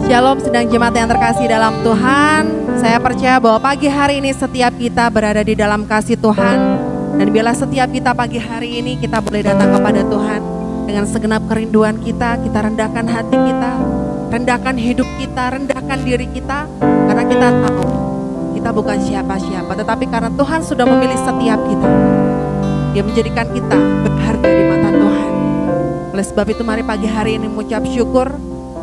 Shalom sedang jemaat yang terkasih dalam Tuhan. Saya percaya bahwa pagi hari ini setiap kita berada di dalam kasih Tuhan. Dan bila setiap kita pagi hari ini kita boleh datang kepada Tuhan dengan segenap kerinduan kita rendahkan hati kita, rendahkan hidup kita, rendahkan diri kita. Karena kita tahu kita bukan siapa-siapa, tetapi karena Tuhan sudah memilih setiap kita, Dia menjadikan kita berharga di mata Tuhan. Oleh sebab itu mari pagi hari ini mengucap syukur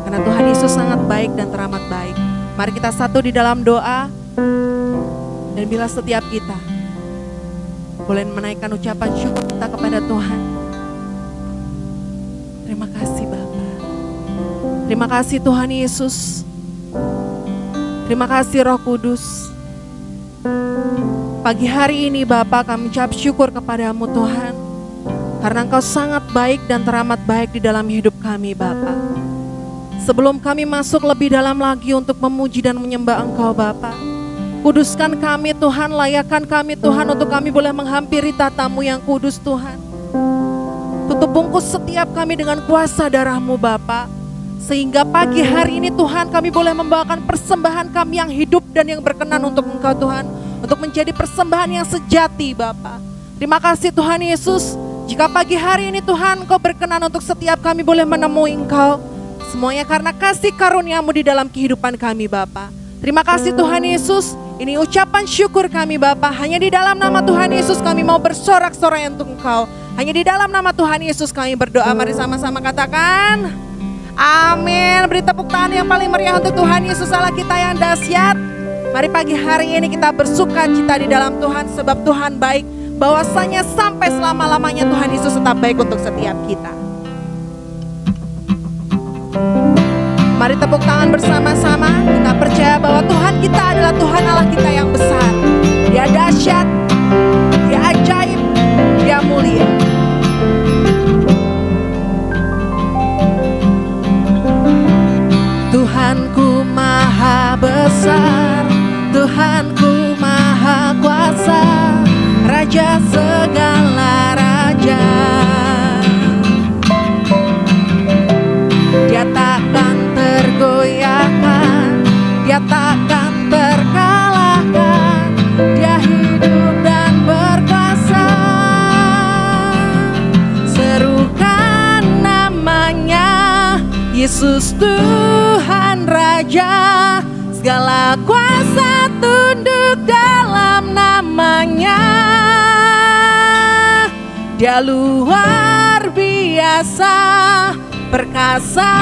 karena Tuhan Yesus sangat baik dan teramat baik. Mari kita satu di dalam doa. Dan bila setiap kita boleh menaikkan ucapan syukur kita kepada Tuhan. Terima kasih Bapa. Terima kasih Tuhan Yesus. Terima kasih Roh Kudus. Pagi hari ini Bapa kami ucap syukur kepadamu Tuhan. Karena Engkau sangat baik dan teramat baik di dalam hidup kami Bapa. Sebelum kami masuk lebih dalam lagi untuk memuji dan menyembah Engkau Bapa, kuduskan kami Tuhan, layakkan kami Tuhan untuk kami boleh menghampiri tatamu yang kudus Tuhan. Tutup bungkus setiap kami dengan kuasa darah-Mu Bapa, sehingga pagi hari ini Tuhan kami boleh membawakan persembahan kami yang hidup dan yang berkenan untuk Engkau Tuhan, untuk menjadi persembahan yang sejati Bapa. Terima kasih Tuhan Yesus, jika pagi hari ini Tuhan Engkau berkenan untuk setiap kami boleh menemui Engkau, semuanya karena kasih karunia-Mu di dalam kehidupan kami Bapa. Terima kasih Tuhan Yesus. Ini ucapan syukur kami Bapa. Hanya di dalam nama Tuhan Yesus kami mau bersorak-sorai untuk Engkau. Hanya di dalam nama Tuhan Yesus kami berdoa. Mari sama-sama katakan amin. Beri tepuk tangan yang paling meriah untuk Tuhan Yesus Allah kita yang dahsyat. Mari pagi hari ini kita bersuka cita di dalam Tuhan, sebab Tuhan baik. Bahwasanya sampai selama-lamanya Tuhan Yesus tetap baik untuk setiap kita. Mari tepuk tangan bersama-sama. Kita percaya bahwa Tuhan kita adalah Tuhan Allah kita yang besar. Dia dahsyat, Dia ajaib, Dia mulia. Tuhanku maha besar, Tuhanku maha kuasa, Raja segala raja. Dia takkan tergoyahkan, Dia takkan terkalahkan, Dia hidup dan berkuasa. Serukan namanya, Yesus Tuhan Raja. Segala kuasa tunduk dalam namanya. Dia luar biasa, perkasa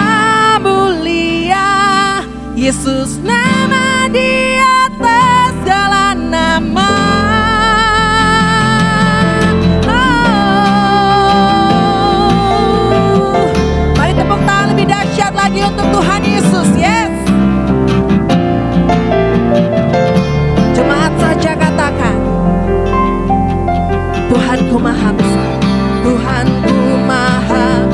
mulia, Yesus nama di atas segala nama. Oh, mari tepuk tangan lebih dahsyat lagi untuk Tuhan Yesus. Yes. Jemaat saja katakan, Tuhanku maha besar, Tuhanku maha.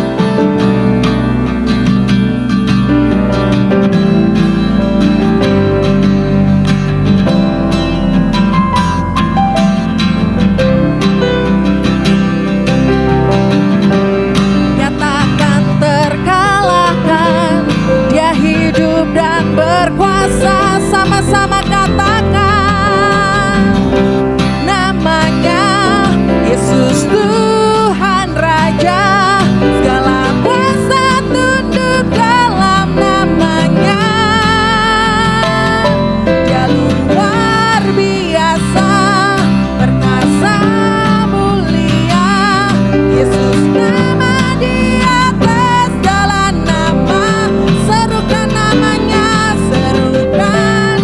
Dia takkan terkalahkan, Dia hidup dan berkuasa. Sama-sama katakan namanya, Yesus Tuhan Raja. Segala kuasa tunduk dalam namanya. Dia luar biasa, perkasa mulia, Yesus nama di atas segala nama. Serukan namanya, serukan.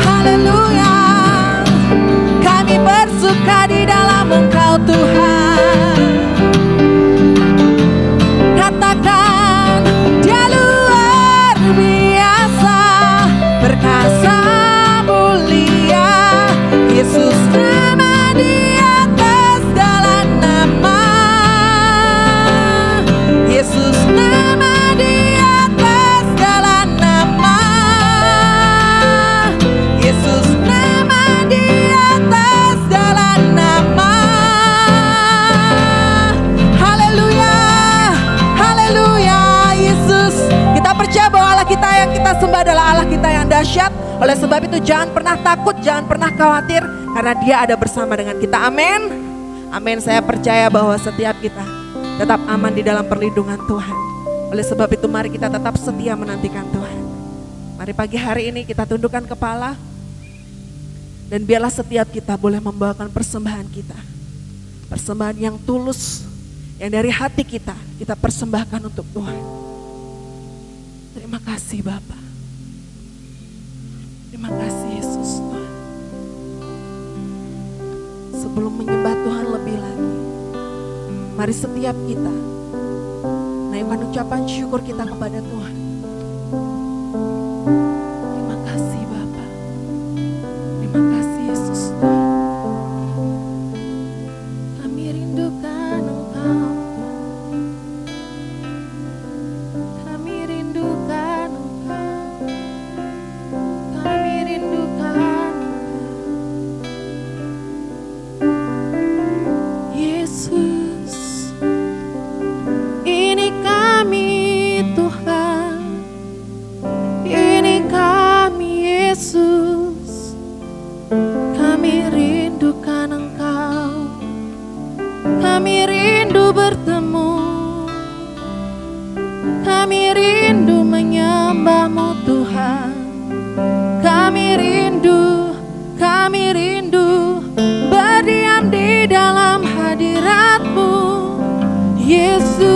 Haleluya. Kami bersuka di dalam Engkau Tuhan. Katakan, Dia luar biasa, perkasa mulia, Yesus nama di atas segala nama. Yesus nama di atas segala nama. Yesus nama di atas segala nama. itu jangan pernah takut, jangan pernah khawatir, karena Dia ada bersama dengan kita. Amin. Amin. Saya percaya bahwa setiap kita tetap aman di dalam perlindungan Tuhan. Oleh sebab itu mari kita tetap setia menantikan Tuhan. Mari pagi hari ini kita tundukkan kepala, dan biarlah setiap kita boleh membawakan persembahan kita. Persembahan yang tulus, yang dari hati kita persembahkan untuk Tuhan. Terima kasih Bapa. Terima kasih Yesus Tuhan. Sebelum menyembah Tuhan lebih lagi, mari setiap kita naikkan ucapan syukur kita kepada Tuhan. Terima kasih Bapa. Terima kasih Yesus Tuhan. Kami rindukan Engkau. Kami rindukan Engkau. Kami rindukan Engkau. Yesus, ini kami Tuhan. Ini kami Yesus. Kami rindukan Engkau. Kami rindu bertemu. Kami rindu menyembah-Mu Tuhan. Kami rindu berdiam di dalam hadirat-Mu Yesus.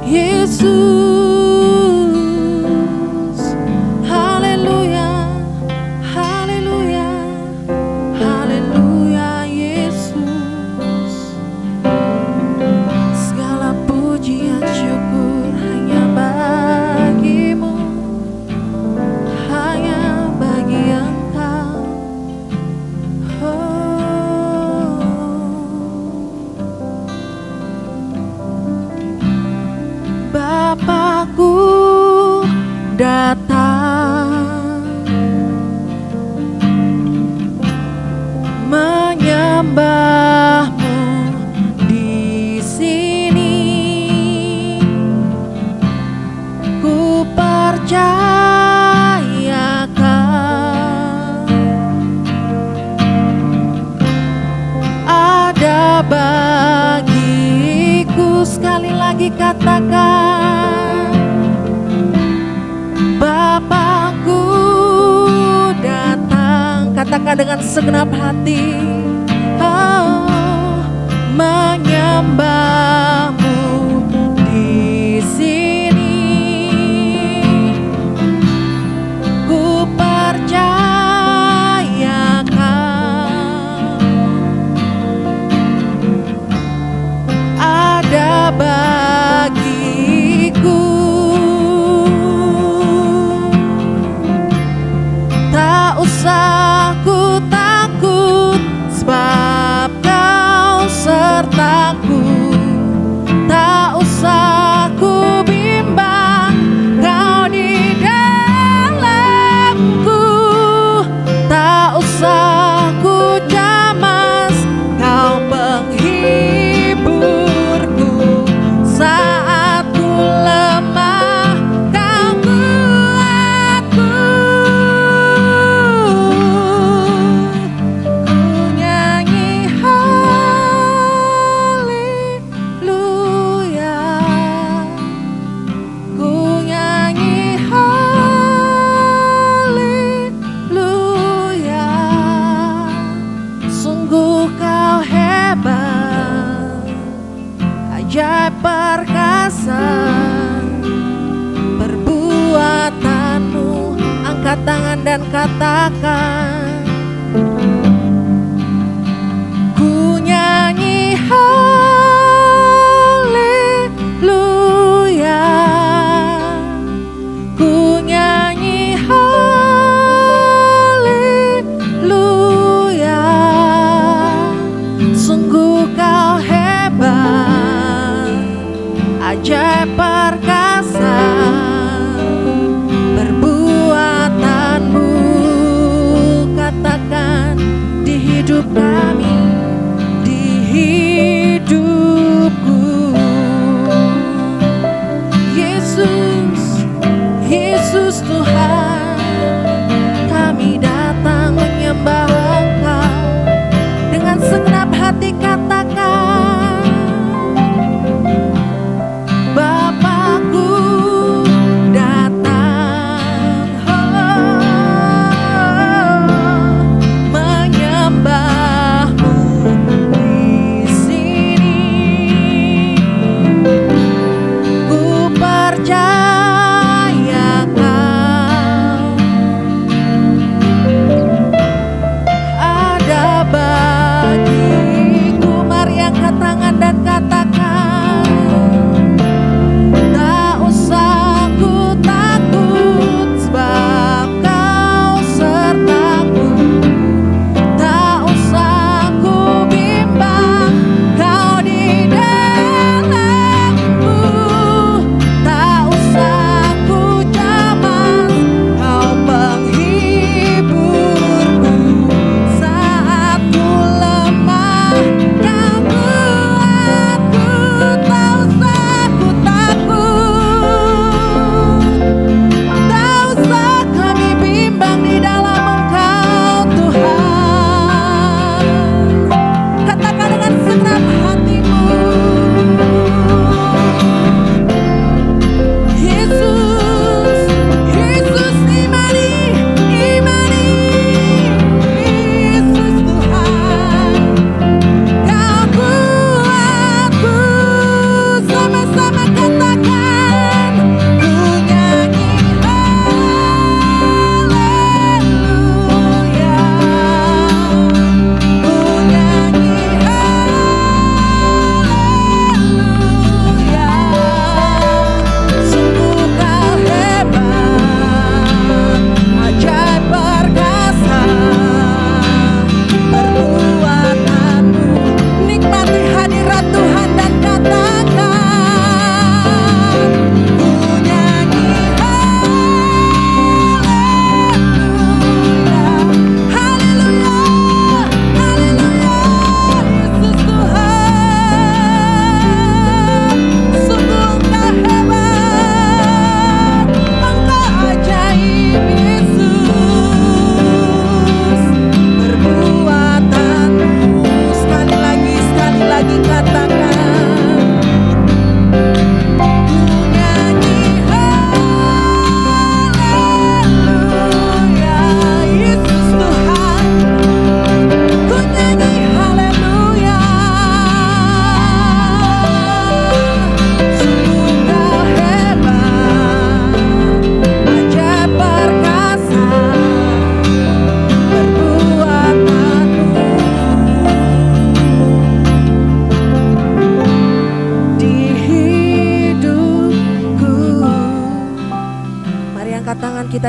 Yesus. Haleluya. Haleluya. Haleluya Yesus. Segala pujian syukur hanya bagi-Mu, hanya bagi Engkau. Oh. Bapakku datang menyembah-Mu di sini. Ku percayakan ada bagiku. Sekali lagi katakan, Bapakku datang. Katakan dengan segenap hati. Oh, menyembah-Mu di sini. Ku percayakan ada bagiku. Tak usah ku takut, sebab Kau sertaku. Tak usah ku bimbang, Kau di dalamku. Tak usah ku cemas, Kau penghiburku. Saat ku lemah, Kau kuatku. Ku nyanyi haleluya. Ku nyanyi haleluya. Sungguh Kau hebat, ajaib perkasa perbuatan-Mu. Angkat tangan dan katakan, ku nyanyi haleluya. Ku nyanyi haleluya. Sungguh Kau hebat, ajaib perkasa perbuatan-Mu. Katakan,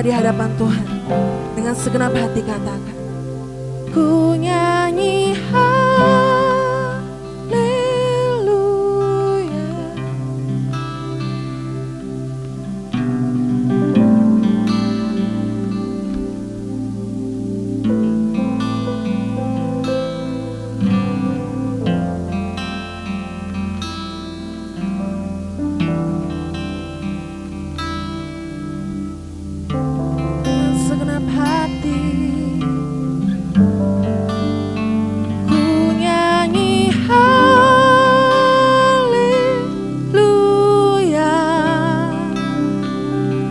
di hadapan Tuhan. Dengan segenap hati katakan, ku nyanyi haleluya. Dengan segenap hati ku nyanyi haleluya.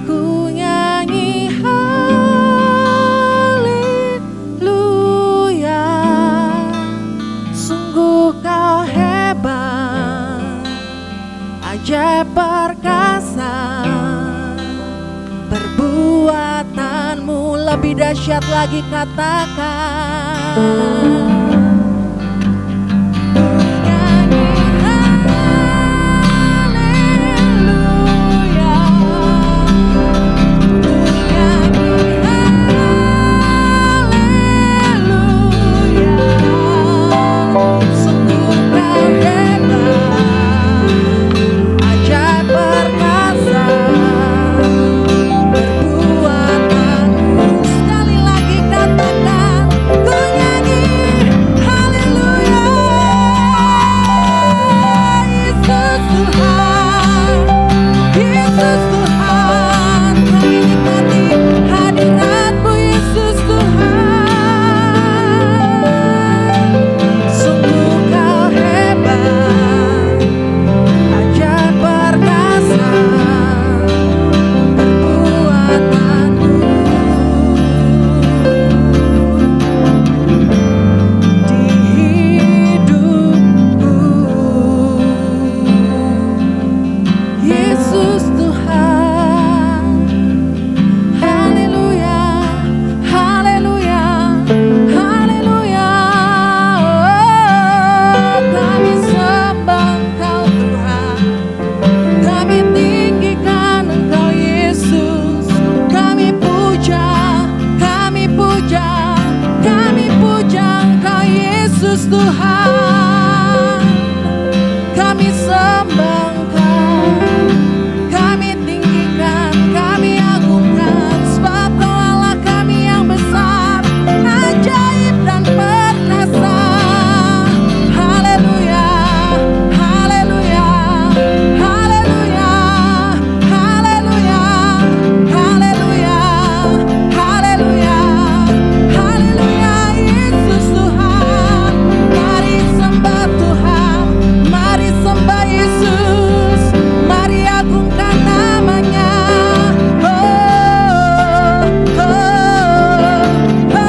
Ku nyanyi haleluya. Sungguh kau hebat, ajaib perkasa, perbuatanmu lebih dahsyat lagi, katakan. Nyanyi haleluya. Nyanyi haleluya. Sungguh kau hebat, ajaib perkasa, perbuatanmu. Sekali lagi katakan, ku nyanyi haleluya. Yesus Tuhan, Yesus Tuhan, kami nikmati hadirat-Mu, Yesus Tuhan. Sungguh kau hebat, ajaib perkasa, perbuatanmu. Di hidupku, Yesus Tuhan. Haleluya, haleluya, haleluya. Oh, kami sembah Engkau Tuhan, kami tinggikan Engkau Yesus, kami puja, kami puja, kami puja Engkau Yesus Tuhan. Kami sembah Engkau, kami tinggikan, kami agungkan, sebab Kau Allah kami yang besar, ajaib dan perkasa. Haleluya, haleluya, haleluya, haleluya, haleluya, haleluya, haleluya. Yesus Tuhan, mari sembah Tuhan, mari sembah Yesus, mari agungkan namanya. Oh, oh, oh.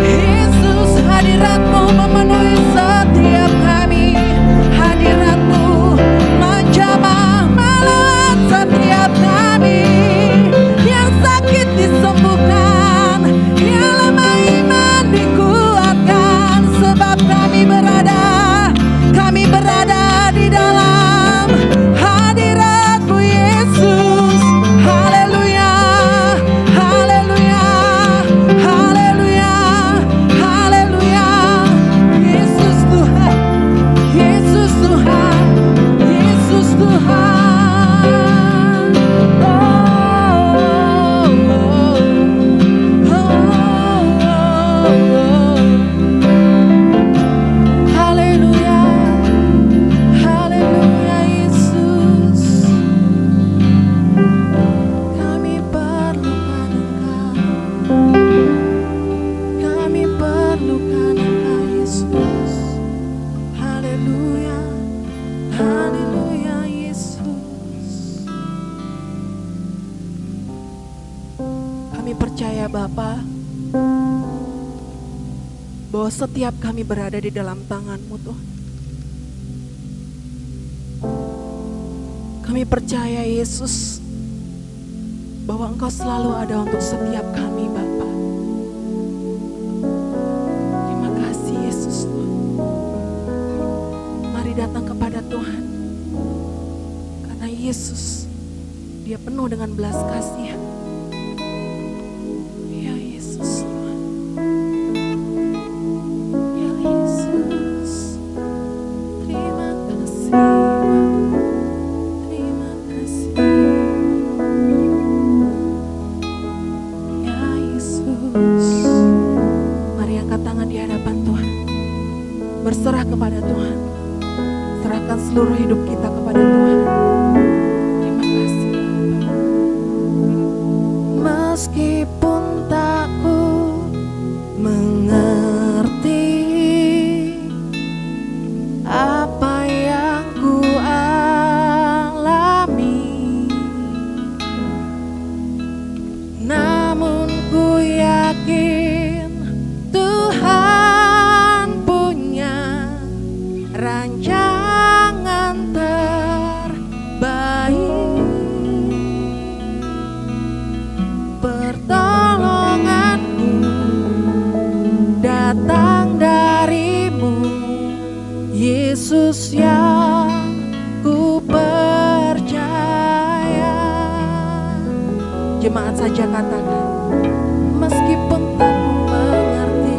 Yesus, hadirat-Mu memenuhi setiap kami, hadirat-Mu menjamah melewat setiap kami. Yang sakit disembuhkan, yang lemah iman dikuatkan, sebab kami berada di dalam hadirat-Mu Yesus. Haleluya, haleluya, haleluya, haleluya. Yesus Tuhan, Yesus Tuhan, Yesus Tuhan. Oh, oh, oh, oh, oh. Haleluya, haleluya Yesus. Kami perlukan Engkau, kami perlukan Engkau Yesus. Haleluya, haleluya Yesus. Kami percaya Bapa, bahwa setiap kami berada di dalam tangan-Mu Tuhan. Kami percaya Yesus, bahwa Engkau selalu ada untuk setiap kami Bapa. Terima kasih Yesus Tuhan. Mari kembali datang kepada Tuhan. Karena Yesus, Dia penuh dengan belas kasihan. Ya Yesus Tuhan. Ya Yesus. Terima kasih Bapa. Terima kasih. Ya Yesus. Mari angkat tangan di hadapan Tuhan. Berserah kepada Tuhan. Serahkan seluruh hidup kita kepada Tuhan. Terima kasih Bapa. Meskipun tak ku mengerti apa yang ku alami, namun ku yakin Tuhan punya rancangan terbaik. Pertolonganku datang darimu, Yesus yang ku percaya. Jemaat saja katakan, meskipun tak ku mengerti,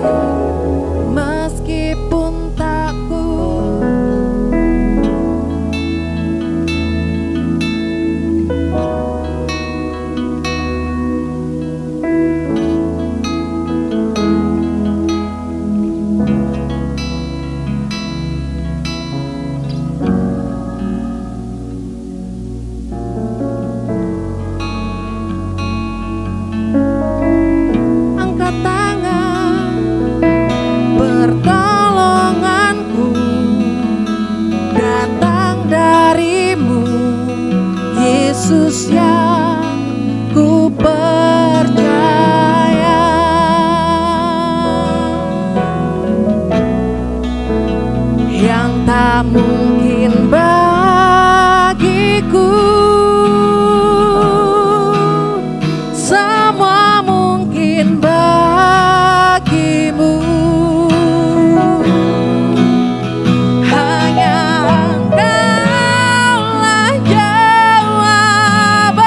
meskipun tak ku angkat tangan. Pertolonganku datang darimu, Yesus yang ku percaya. Yang tak mungkin bagiku, semua mungkin bagimu. Hanya Engkaulah jawabanku.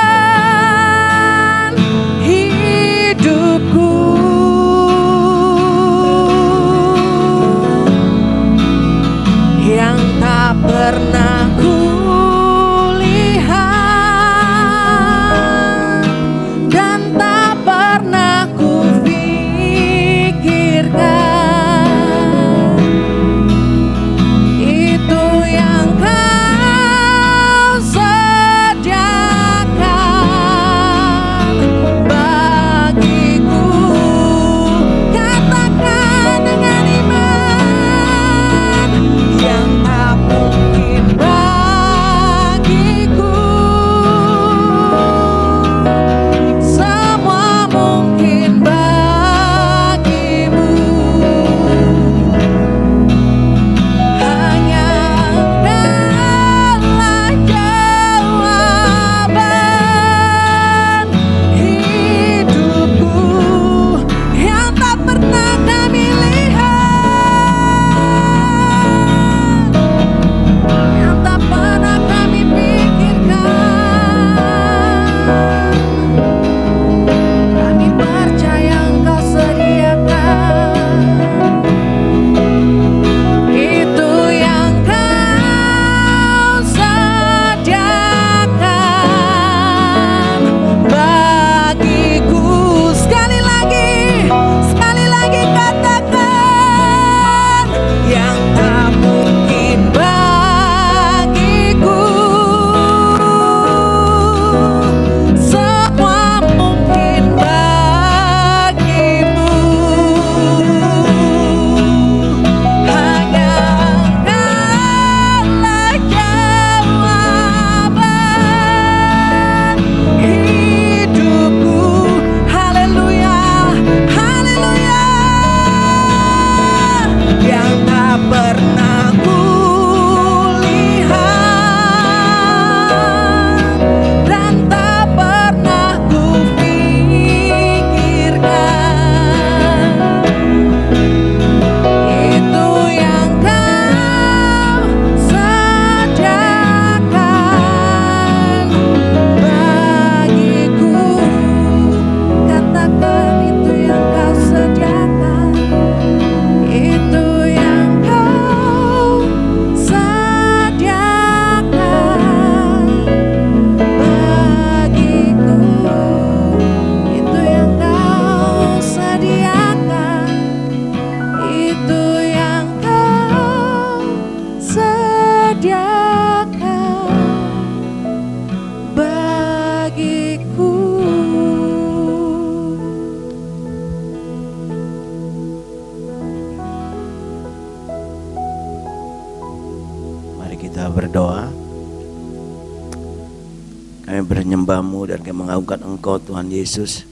Kami bernyembah-Mu dan kami mengagungkan Engkau Tuhan Yesus,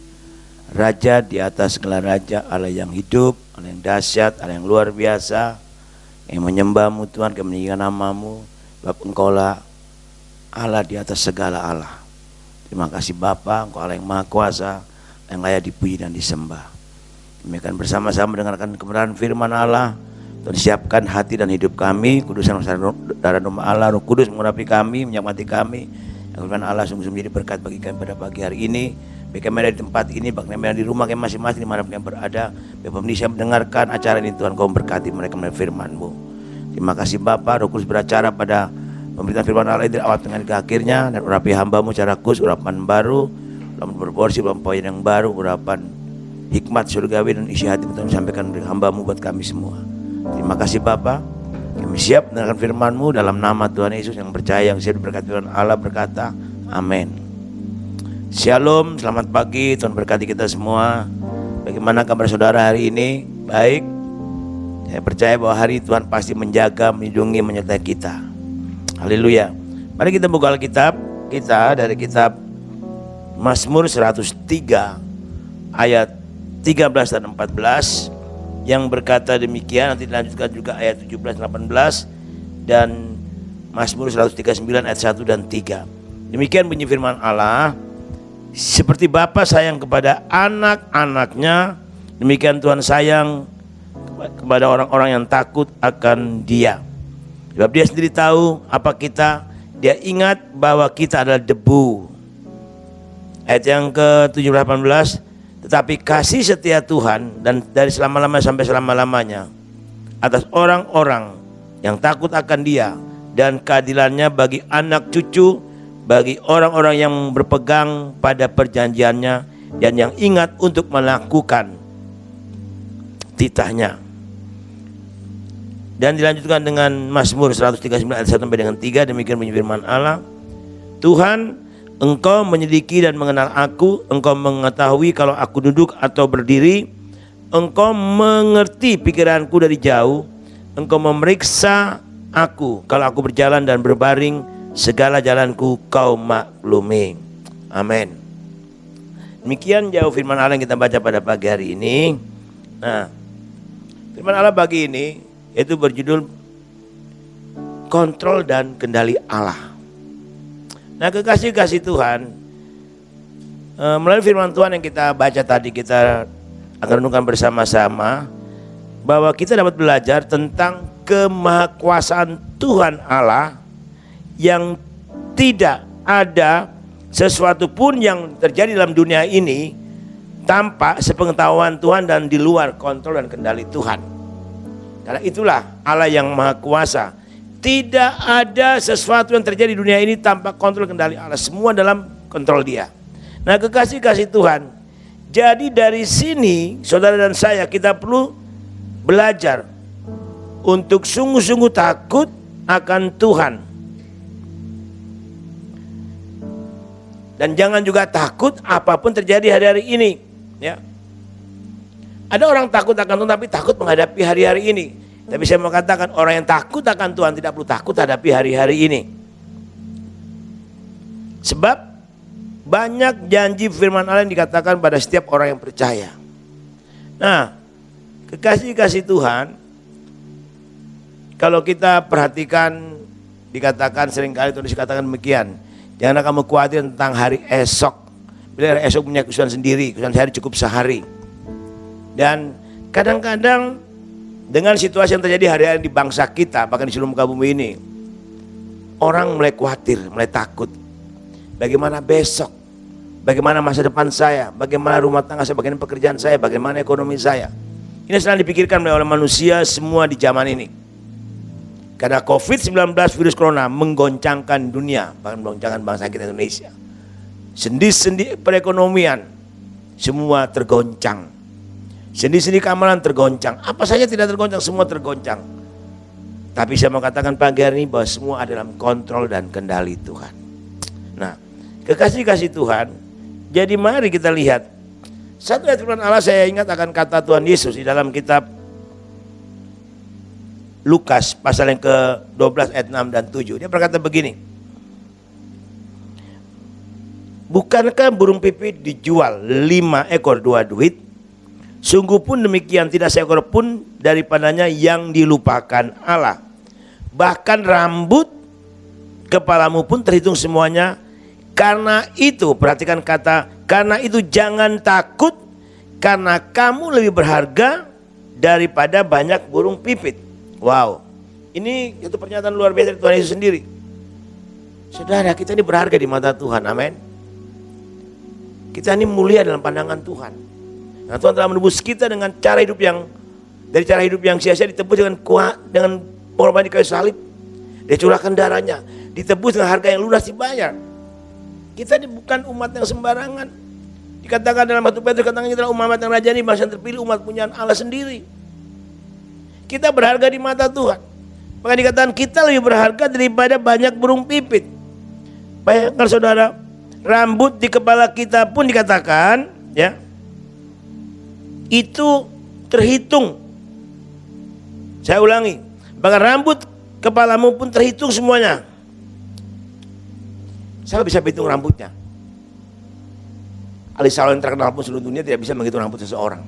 Raja di atas segala raja, Allah yang hidup, Allah yang dahsyat, Allah yang luar biasa. Kami menyembah-Mu Tuhan, kami meninggikan nama-Mu, sebab Engkaulah Allah di atas segala Allah. Terima kasih Bapa, Engkau Allah yang Maha Kuasa, yang layak dipuji dan disembah. Kami akan bersama-sama mendengarkan kebenaran firman Allah. Tuhan siapkan hati dan hidup kami, kudusan darah nama Allah, Roh Kudus mengurapi kami, menyemangati kami. Yang firman Allah sungguh-sungguh menjadi berkat bagi kami pada pagi hari ini. Baik kami ada di tempat ini, baik kami ada di rumah kami masing-masing dimana kami berada. Baik pemirsa mendengarkan acara ini, Tuhan Kau berkati mereka melalui firman-Mu. Terima kasih Bapa, Roh Kudus beracara pada pemberitaan firman Allah dari awal tengah ke akhirnya, dan urapi hamba-Mu secara khusus, urapan baru, urapan berporsi, urapan poin yang baru, urapan hikmat surgawi dan isi hati Tuhan sampaikan dari hamba-Mu buat kami semua. Terima kasih Bapa. Kami siap mendengarkan firman-Mu dalam nama Tuhan Yesus, yang percaya, yang siap berkat firman Allah berkata, amin. Shalom, selamat pagi, Tuhan berkati kita semua. Bagaimana kabar saudara hari ini? Baik. Saya percaya bahwa hari Tuhan pasti menjaga, melindungi, menyertai kita. Haleluya. Mari kita buka Alkitab kita dari kitab Mazmur 103 ayat 13 dan 14 yang berkata demikian. Nanti dilanjutkan juga ayat 17 dan 18 dan Mazmur 139 ayat 1 dan 3. Demikian bunyi firman Allah. Seperti Bapa sayang kepada anak-anaknya, demikian Tuhan sayang kepada orang-orang yang takut akan Dia. Sebab Dia sendiri tahu apa kita. Dia ingat bahwa kita adalah debu. Ayat yang ke-17, tetapi kasih setia Tuhan dan dari selama-lamanya sampai selama-lamanya atas orang-orang yang takut akan Dia, dan keadilannya bagi anak cucu, bagi orang-orang yang berpegang pada perjanjiannya dan yang ingat untuk melakukan titahnya. Dan dilanjutkan dengan Mazmur 139 ayat 1 sampai dengan 3. Demikian bunyi firman Allah. Tuhan, Engkau menyelidiki dan mengenal aku. Engkau mengetahui kalau aku duduk atau berdiri. Engkau mengerti pikiranku dari jauh. Engkau memeriksa aku kalau aku berjalan dan berbaring. Segala jalanku Kau maklumi. Amin. Demikian jauh firman Allah yang kita baca pada pagi hari ini. Nah, firman Allah pagi ini itu berjudul kontrol dan kendali Allah. Nah, kekasih-kasih Tuhan, melalui firman Tuhan yang kita baca tadi, kita akan renungkan bersama-sama bahwa kita dapat belajar tentang kemahakuasaan Tuhan Allah, yang tidak ada sesuatu pun yang terjadi dalam dunia ini tanpa sepengetahuan Tuhan dan di luar kontrol dan kendali Tuhan. Karena itulah Allah yang Maha Kuasa. Tidak ada sesuatu yang terjadi di dunia ini tanpa kontrol kendali Allah. Semua dalam kontrol Dia. Nah, kekasih-kasih Tuhan, jadi dari sini saudara dan saya kita perlu belajar untuk sungguh-sungguh takut akan Tuhan. Dan jangan juga takut apapun terjadi hari-hari ini, ya. Ada orang takut akan Tuhan tapi takut menghadapi hari-hari ini. Tapi saya mau katakan, orang yang takut akan Tuhan tidak perlu takut hadapi hari-hari ini. Sebab banyak janji firman Allah yang dikatakan pada setiap orang yang percaya. Nah, kekasih-kasih Tuhan, kalau kita perhatikan, dikatakan seringkali Tuhan dikatakan demikian. Jangan kamu khawatir tentang hari esok. Bila hari esok punya kesusahan sendiri, kesusahan sehari cukup sehari. Dan kadang-kadang dengan situasi yang terjadi hari-hari di bangsa kita, bahkan di seluruh muka bumi ini, orang mulai khawatir, mulai takut. Bagaimana besok? Bagaimana masa depan saya? Bagaimana rumah tangga saya? Bagaimana pekerjaan saya? Bagaimana ekonomi saya? Ini sedang dipikirkan oleh manusia semua di zaman ini. Karena COVID-19 virus corona menggoncangkan dunia, bahkan menggoncangkan bangsa kita Indonesia. Sendi-sendi perekonomian semua tergoncang. Sendi-sendi keamanan tergoncang. Apa saja tidak tergoncang, semua tergoncang. Tapi saya mau katakan pagi hari ini bahwa semua ada dalam kontrol dan kendali Tuhan. Nah, kekasih-kasih Tuhan, jadi mari kita lihat. Satu ayat firman Allah saya ingat akan kata Tuhan Yesus di dalam kitab Lukas pasal yang ke-12 ayat 6 dan 7. Dia berkata begini. bukankah burung pipit dijual 5 ekor 2 duit? Sungguh pun demikian tidak seekor pun daripadanya yang dilupakan Allah. Bahkan rambut kepalamu pun terhitung semuanya. Karena itu, perhatikan kata, karena itu jangan takut, karena kamu lebih berharga daripada banyak burung pipit. Wow, ini itu pernyataan luar biasa dari Tuhan Yesus sendiri. Saudara, kita ini berharga di mata Tuhan, amin. Kita ini mulia dalam pandangan Tuhan. Nah, Tuhan telah menebus kita dengan cara hidup yang, dari cara hidup yang sia-sia ditebus dengan kuat, dengan pengorbanan di kayu salib. Dia curahkan darahnya, ditebus dengan harga yang lunas dibayar. Kita ini bukan umat yang sembarangan. Dikatakan dalam 1 Petrus, katakan kita adalah umat yang rajani, bangsa yang terpilih, umat punyaan Allah sendiri. Kita berharga di mata Tuhan. Maka dikatakan kita lebih berharga daripada banyak burung pipit. Bayangkan saudara, rambut di kepala kita pun dikatakan, ya, itu terhitung. Saya ulangi, bahkan rambut kepalamu pun terhitung semuanya. Saya bisa hitung rambutnya. Ali Salon yang terkenal pun seluruh dunia tidak bisa menghitung rambut seseorang.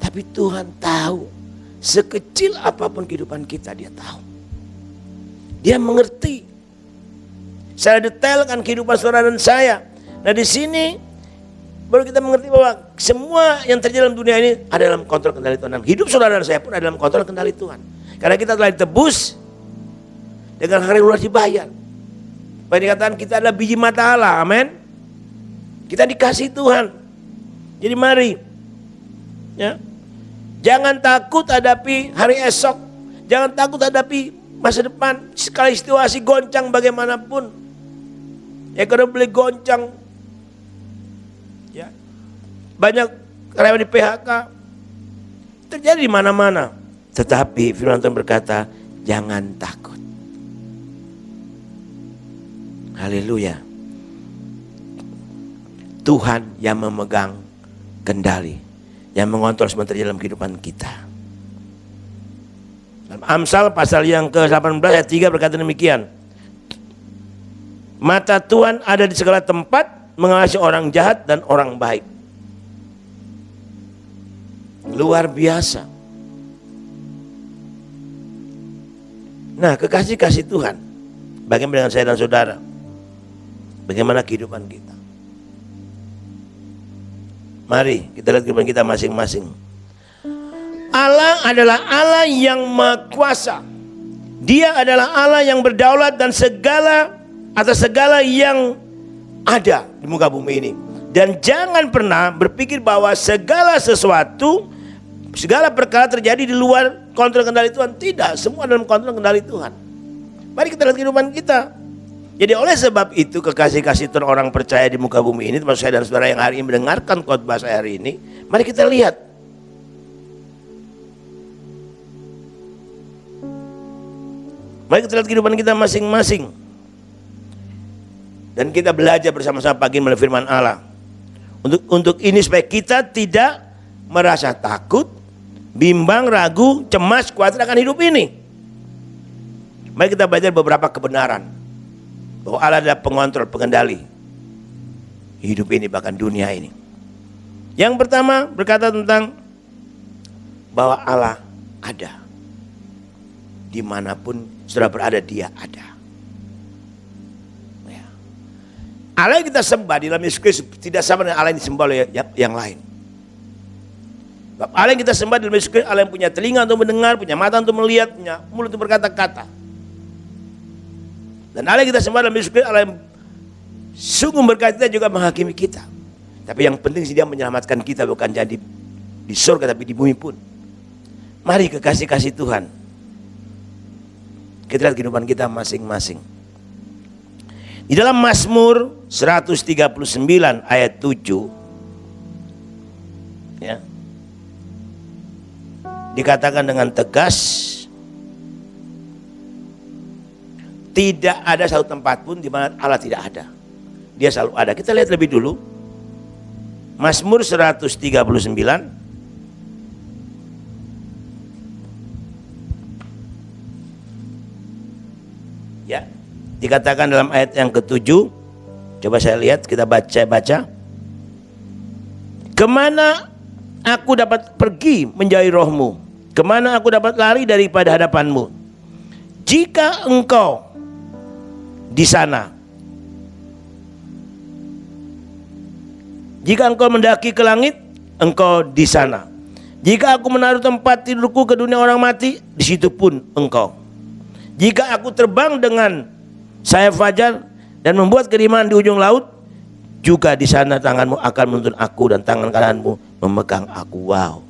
Tapi Tuhan tahu, sekecil apapun kehidupan kita, Dia tahu. Dia mengerti secara detail kan kehidupan saudara dan saya. Nah, di sini baru kita mengerti bahwa semua yang terjadi dalam dunia ini ada dalam kontrol kendali Tuhan. Dan hidup saudara dan saya pun ada dalam kontrol kendali Tuhan. Karena kita telah ditebus dengan harga yang lunas dibayar. Bahkan dikatakan kita adalah biji mata Allah, amin. Kita dikasih Tuhan. Jadi mari, ya, jangan takut hadapi hari esok. Jangan takut hadapi masa depan. Sekali situasi goncang bagaimanapun, ya, kalau boleh goncang, ya, banyak karyawan di PHK, terjadi di mana-mana. Tetapi firman Tuhan berkata, jangan takut. Haleluya. Tuhan yang memegang kendali, yang mengontrol semua terjadi dalam kehidupan kita. Dalam Amsal pasal yang ke-18 ayat 3 berkata demikian. Mata Tuhan ada di segala tempat, mengawasi orang jahat dan orang baik. Luar biasa. Nah, kekasih-kasih Tuhan, bagaimana dengan saya dan saudara? Bagaimana kehidupan kita? Mari kita lihat kehidupan kita masing-masing. Allah adalah Allah yang Maha Kuasa. Dia adalah Allah yang berdaulat dan atas segala yang ada di muka bumi ini. Dan jangan pernah berpikir bahwa segala sesuatu, segala perkara terjadi di luar kontrol kendali Tuhan. Tidak, semua dalam kontrol kendali Tuhan. Mari kita lihat kehidupan kita. Jadi oleh sebab itu, kekasih-kasih Tuhan, orang percaya di muka bumi ini, termasuk saya dan saudara yang hari ini mendengarkan khotbah saya hari ini, mari kita lihat. Mari kita lihat kehidupan kita masing-masing. Dan kita belajar bersama-sama pagi melalui firman Allah. Untuk ini supaya kita tidak merasa takut, bimbang, ragu, cemas, khawatir akan hidup ini. Mari kita belajar beberapa kebenaran. Bahwa Allah adalah pengontrol, pengendali hidup ini, bahkan dunia ini. Yang pertama berkata tentang bahwa Allah ada. Dimanapun saudara berada, Dia ada. Ya. Allah yang kita sembah di dalam Yesus Kristus tidak sama dengan Allah yang disembah oleh yang lain. Allah yang kita sembah di dalam Yesus Kristus, Allah yang punya telinga untuk mendengar, punya mata untuk melihat, punya mulut untuk berkata-kata. Dan Allah yang kita sembah dalam Yesus Kristus, Allah yang sungguh berkati kita juga menghakimi kita. Tapi yang penting Dia menyelamatkan kita, bukan jadi di surga tapi di bumi pun. Mari kekasih-kasih Tuhan, kita lihat kehidupan kita masing-masing. Di dalam Mazmur 139 ayat 7, ya, dikatakan dengan tegas, tidak ada satu tempat pun di mana Allah tidak ada. Dia selalu ada. Kita lihat lebih dulu. Mazmur 139. Ya. Dikatakan dalam ayat yang ke-7. Coba saya lihat, kita baca. Kemana aku dapat pergi menjauhi rohmu? Kemana aku dapat lari daripada hadapanmu? Jika engkau di sana, jika engkau mendaki ke langit, engkau di sana. Jika aku menaruh tempat tidurku ke dunia orang mati, di situ pun engkau. Jika aku terbang dengan sayap fajar dan membuat kediaman di ujung laut, juga di sana tanganmu akan menuntun aku dan tangan kananmu memegang aku. Wow.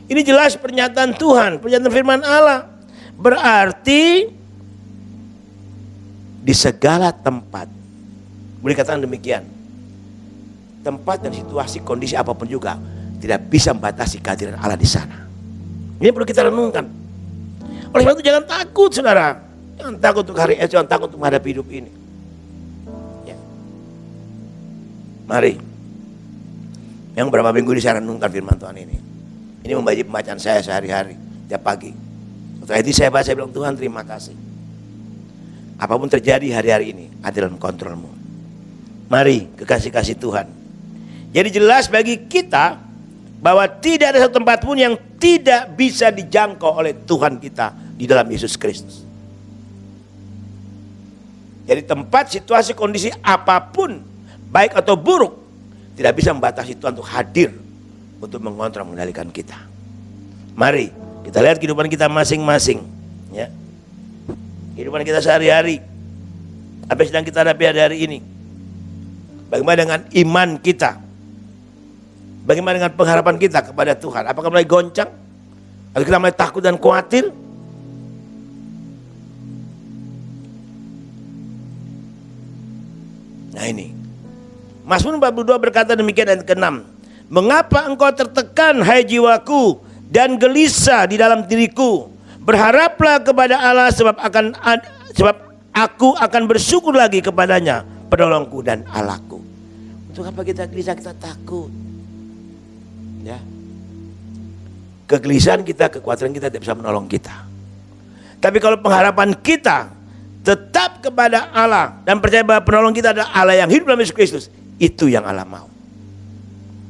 Ini jelas pernyataan Tuhan, pernyataan firman Allah. Berarti di segala tempat, boleh katakan demikian, tempat dan situasi, kondisi apapun juga tidak bisa membatasi kehadiran Allah di sana. Ini perlu kita renungkan. Oleh sebab itu jangan takut, saudara. Jangan takut untuk hari esok, jangan takut untuk menghadapi hidup ini. Ya. Mari. Yang berapa minggu ini saya renungkan firman Tuhan ini. Ini membaca pembacaan saya sehari-hari, tiap pagi. Setelah itu saya baca, saya bilang, Tuhan terima kasih. Apapun terjadi hari-hari ini, ada dalam kontrolmu. Mari, kekasih-kasih Tuhan. Jadi jelas bagi kita bahwa tidak ada satu tempat pun yang tidak bisa dijangkau oleh Tuhan kita di dalam Yesus Kristus. Jadi tempat, situasi, kondisi apapun, baik atau buruk, tidak bisa membatasi Tuhan untuk hadir untuk mengontrol, mengendalikan kita. Mari kita lihat kehidupan kita masing-masing, ya. Kehidupan kita sehari-hari, apa yang sedang kita hadapi hari-hari ini. Bagaimana dengan iman kita? Bagaimana dengan pengharapan kita kepada Tuhan? Apakah mulai goncang? Atau kita mulai takut dan khawatir? Nah ini, Mazmur 42 berkata demikian ayat ke-6. Mengapa engkau tertekan hai jiwaku dan gelisah di dalam diriku? Berharaplah kepada Allah sebab aku akan bersyukur lagi kepadanya, penolongku dan Allahku. Untuk apa kita gelisah, kita takut? Ya. Kegelisahan kita, kekhawatiran kita tidak bisa menolong kita. Tapi kalau pengharapan kita tetap kepada Allah dan percaya bahwa penolong kita adalah Allah yang hidup dalam Yesus Kristus, itu yang Allah mau.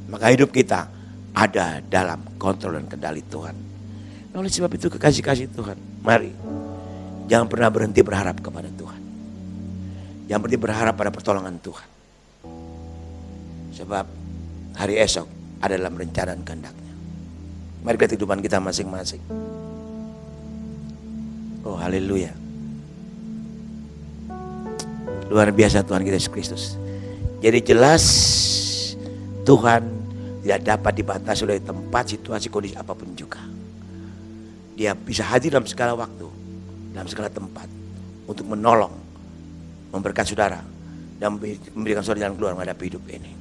Maka hidup kita ada dalam kontrol dan kendali Tuhan. Nah, oleh sebab itu kekasih-kasih Tuhan, mari jangan pernah berhenti berharap kepada Tuhan. Jangan berhenti berharap pada pertolongan Tuhan. Sebab hari esok ada dalam rencana dan kehendaknya. Mari kita kehidupan kita masing-masing. Oh haleluya. Luar biasa Tuhan kita Yesus Kristus. Jadi jelas Tuhan tidak dapat dibatasi oleh tempat, situasi, kondisi apapun juga. Dia bisa hadir dalam segala waktu, dalam segala tempat, untuk menolong, memberkati saudara, dan memberikan saudara jalan keluar menghadapi hidup ini.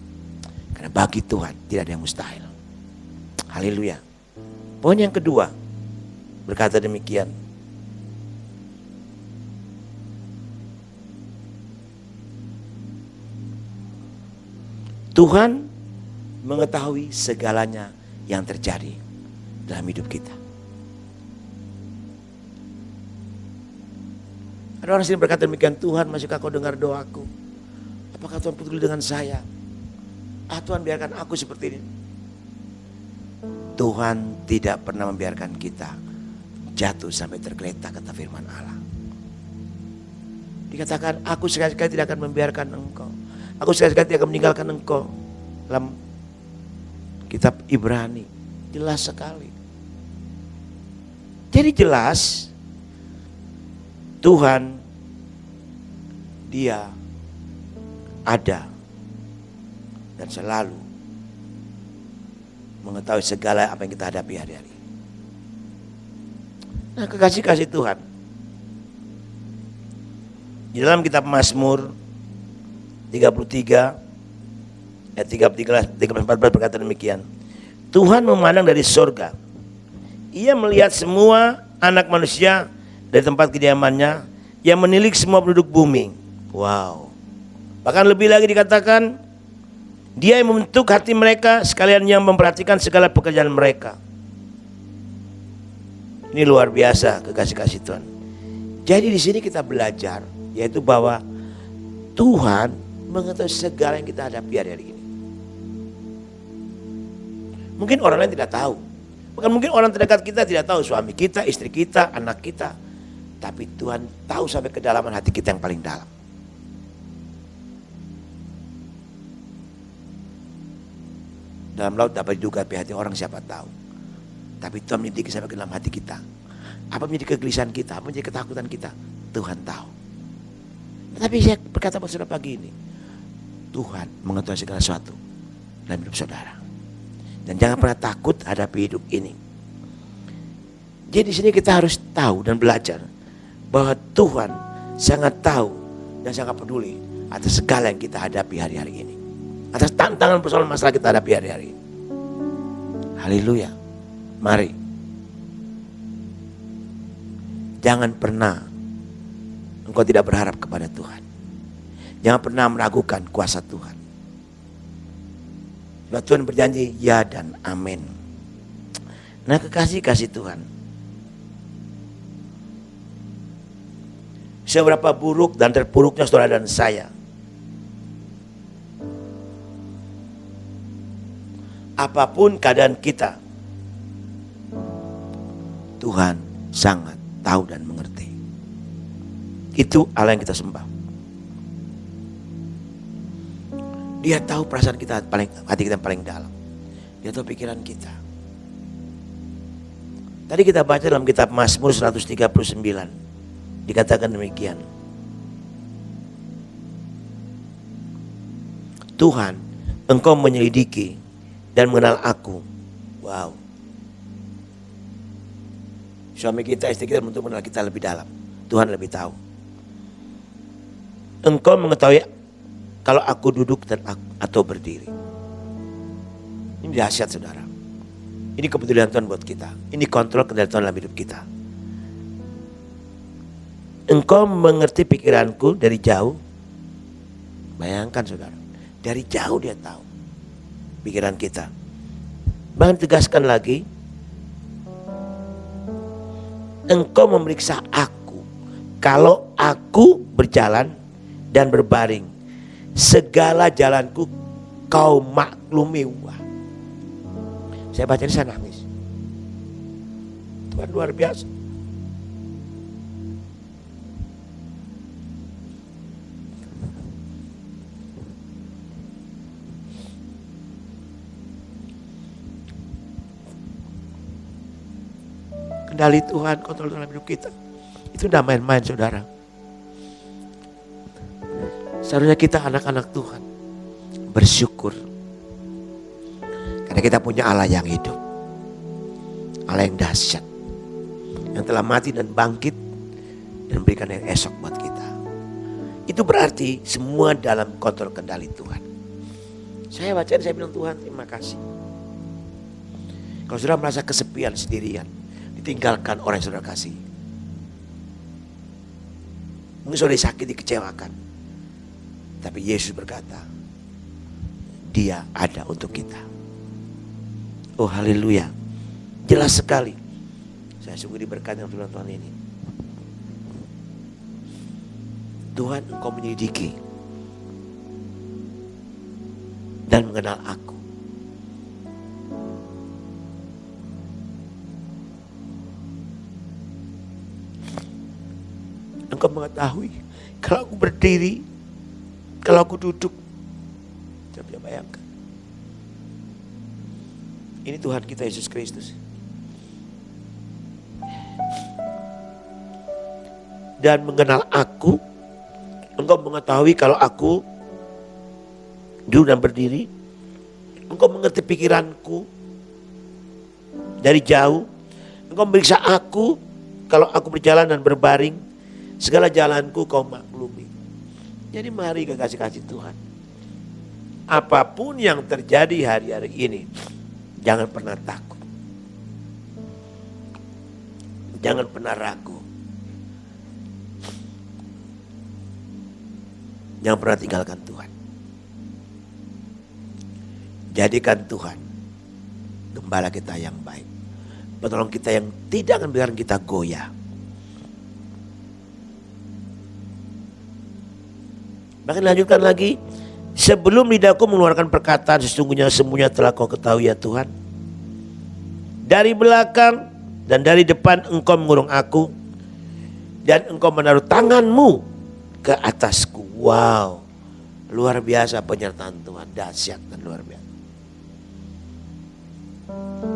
Karena bagi Tuhan tidak ada yang mustahil. Haleluya. Poin yang kedua berkata demikian. Tuhan mengetahui segalanya yang terjadi dalam hidup kita. Ada orang sini berkata demikian, Tuhan masihkah kau dengar doaku? Apakah Tuhan peduli dengan saya? Tuhan biarkan aku seperti ini. Tuhan tidak pernah membiarkan kita jatuh sampai tergeletak, kata firman Allah. Dikatakan, aku sekali-kali tidak akan membiarkan engkau. Aku sekali-kali tidak akan meninggalkan engkau. Dalam kitab Ibrani, jelas sekali. Jadi jelas, Tuhan, Dia ada dan selalu mengetahui segala apa yang kita hadapi hari-hari. Nah, kekasih-kasih Tuhan, di dalam kitab Mazmur 33 ayat 13-14 berkata demikian. Tuhan memandang dari surga. Ia melihat semua anak manusia dari tempat kediamannya, yang menilik semua penduduk bumi. Wow. Bahkan lebih lagi dikatakan, Dia yang membentuk hati mereka, sekalian yang memperhatikan segala pekerjaan mereka. Ini luar biasa, kekasih-kasih Tuhan. Jadi di sini kita belajar Yaitu bahwa Tuhan mengetahui segala yang kita hadapi hari-hari ini. Mungkin orang lain tidak tahu. Bahkan mungkin orang terdekat kita tidak tahu, suami kita, istri kita, anak kita. Tapi Tuhan tahu sampai kedalaman hati kita yang paling dalam. Dalam laut dapat diduga hati orang, siapa tahu. Tapi Tuhan menyelidiki sampai ke dalam hati kita. Apa menjadi kegelisahan kita, apa menjadi ketakutan kita, Tuhan tahu. Tapi saya berkata buat saudara pagi ini, Tuhan mengetahui segala sesuatu dalam hidup saudara. Dan jangan pernah takut hadapi hidup ini. Jadi di sini kita harus tahu dan belajar bahwa Tuhan sangat tahu dan sangat peduli atas segala yang kita hadapi hari-hari ini. Atas tantangan persoalan masalah kita hadapi hari-hari ini. Haleluya. Mari. Jangan pernah engkau tidak berharap kepada Tuhan. Jangan pernah meragukan kuasa Tuhan. Sebab Tuhan berjanji ya dan amin. Nah, kekasih-kasih Tuhan. Seberapa buruk dan terpuruknya saudara dan saya. Apapun keadaan kita, Tuhan sangat tahu dan mengerti. Itu Allah yang kita sembah. Dia tahu perasaan kita, hati kita yang paling dalam. Dia tahu pikiran kita. Tadi kita baca dalam kitab Mazmur 139. Dikatakan demikian. Tuhan, Engkau menyelidiki dan mengenal aku. Wow. Suami kita, istri kita untuk mengenal kita lebih dalam. Tuhan lebih tahu. Engkau mengetahui kalau aku duduk atau berdiri. Ini dahsyat saudara. Ini kepedulian Tuhan buat kita. Ini kontrol kendali Tuhan dalam hidup kita. Engkau mengerti pikiranku dari jauh. Bayangkan saudara. Dari jauh dia tahu pikiran kita. Bahkan tegaskan lagi. Engkau memeriksa aku. Kalau aku berjalan dan berbaring. Segala jalanku kau maklumi. Wah. Saya baca ini saya nangis. Tuhan luar biasa. Kendali Tuhan, kontrol dalam hidup kita. Itu tidak main-main saudara. Seharusnya kita anak-anak Tuhan bersyukur. Karena kita punya Allah yang hidup. Allah yang dahsyat. Yang telah mati dan bangkit. Dan berikan yang esok buat kita. Itu berarti semua dalam kontrol kendali Tuhan. Saya baca dan saya bilang Tuhan terima kasih. Kalau saudara merasa kesepian sendirian. Ditinggalkan orang yang saudara kasih. Mungkin saudara sakit dikecewakan. Tapi Yesus berkata, Dia ada untuk kita. Oh haleluya. Jelas sekali. Saya sungguh diberkati dengan firman Tuhan ini. Tuhan, Engkau menyelidiki dan mengenal aku. Engkau mengetahui kalau aku berdiri, kalau aku duduk. Saya bisa bayangkan. Ini Tuhan kita Yesus Kristus. Dan mengenal aku. Engkau mengetahui kalau aku duduk dan berdiri. Engkau mengerti pikiranku dari jauh. Engkau memeriksa aku kalau aku berjalan dan berbaring. Segala jalanku kau maklumi. Jadi mari kekasih-kasih Tuhan. Apapun yang terjadi hari-hari ini. Jangan pernah takut. Jangan pernah ragu. Jangan pernah tinggalkan Tuhan. Jadikan Tuhan gembala kita yang baik. Penolong kita yang tidak akan biarkan kita goyah. Bahkan lanjutkan lagi, sebelum lidahku mengeluarkan perkataan, sesungguhnya semuanya telah kau ketahui ya Tuhan. Dari belakang dan dari depan engkau mengurung aku, dan engkau menaruh tanganmu ke atasku. Wow, luar biasa penyertaan Tuhan, dahsyat dan luar biasa.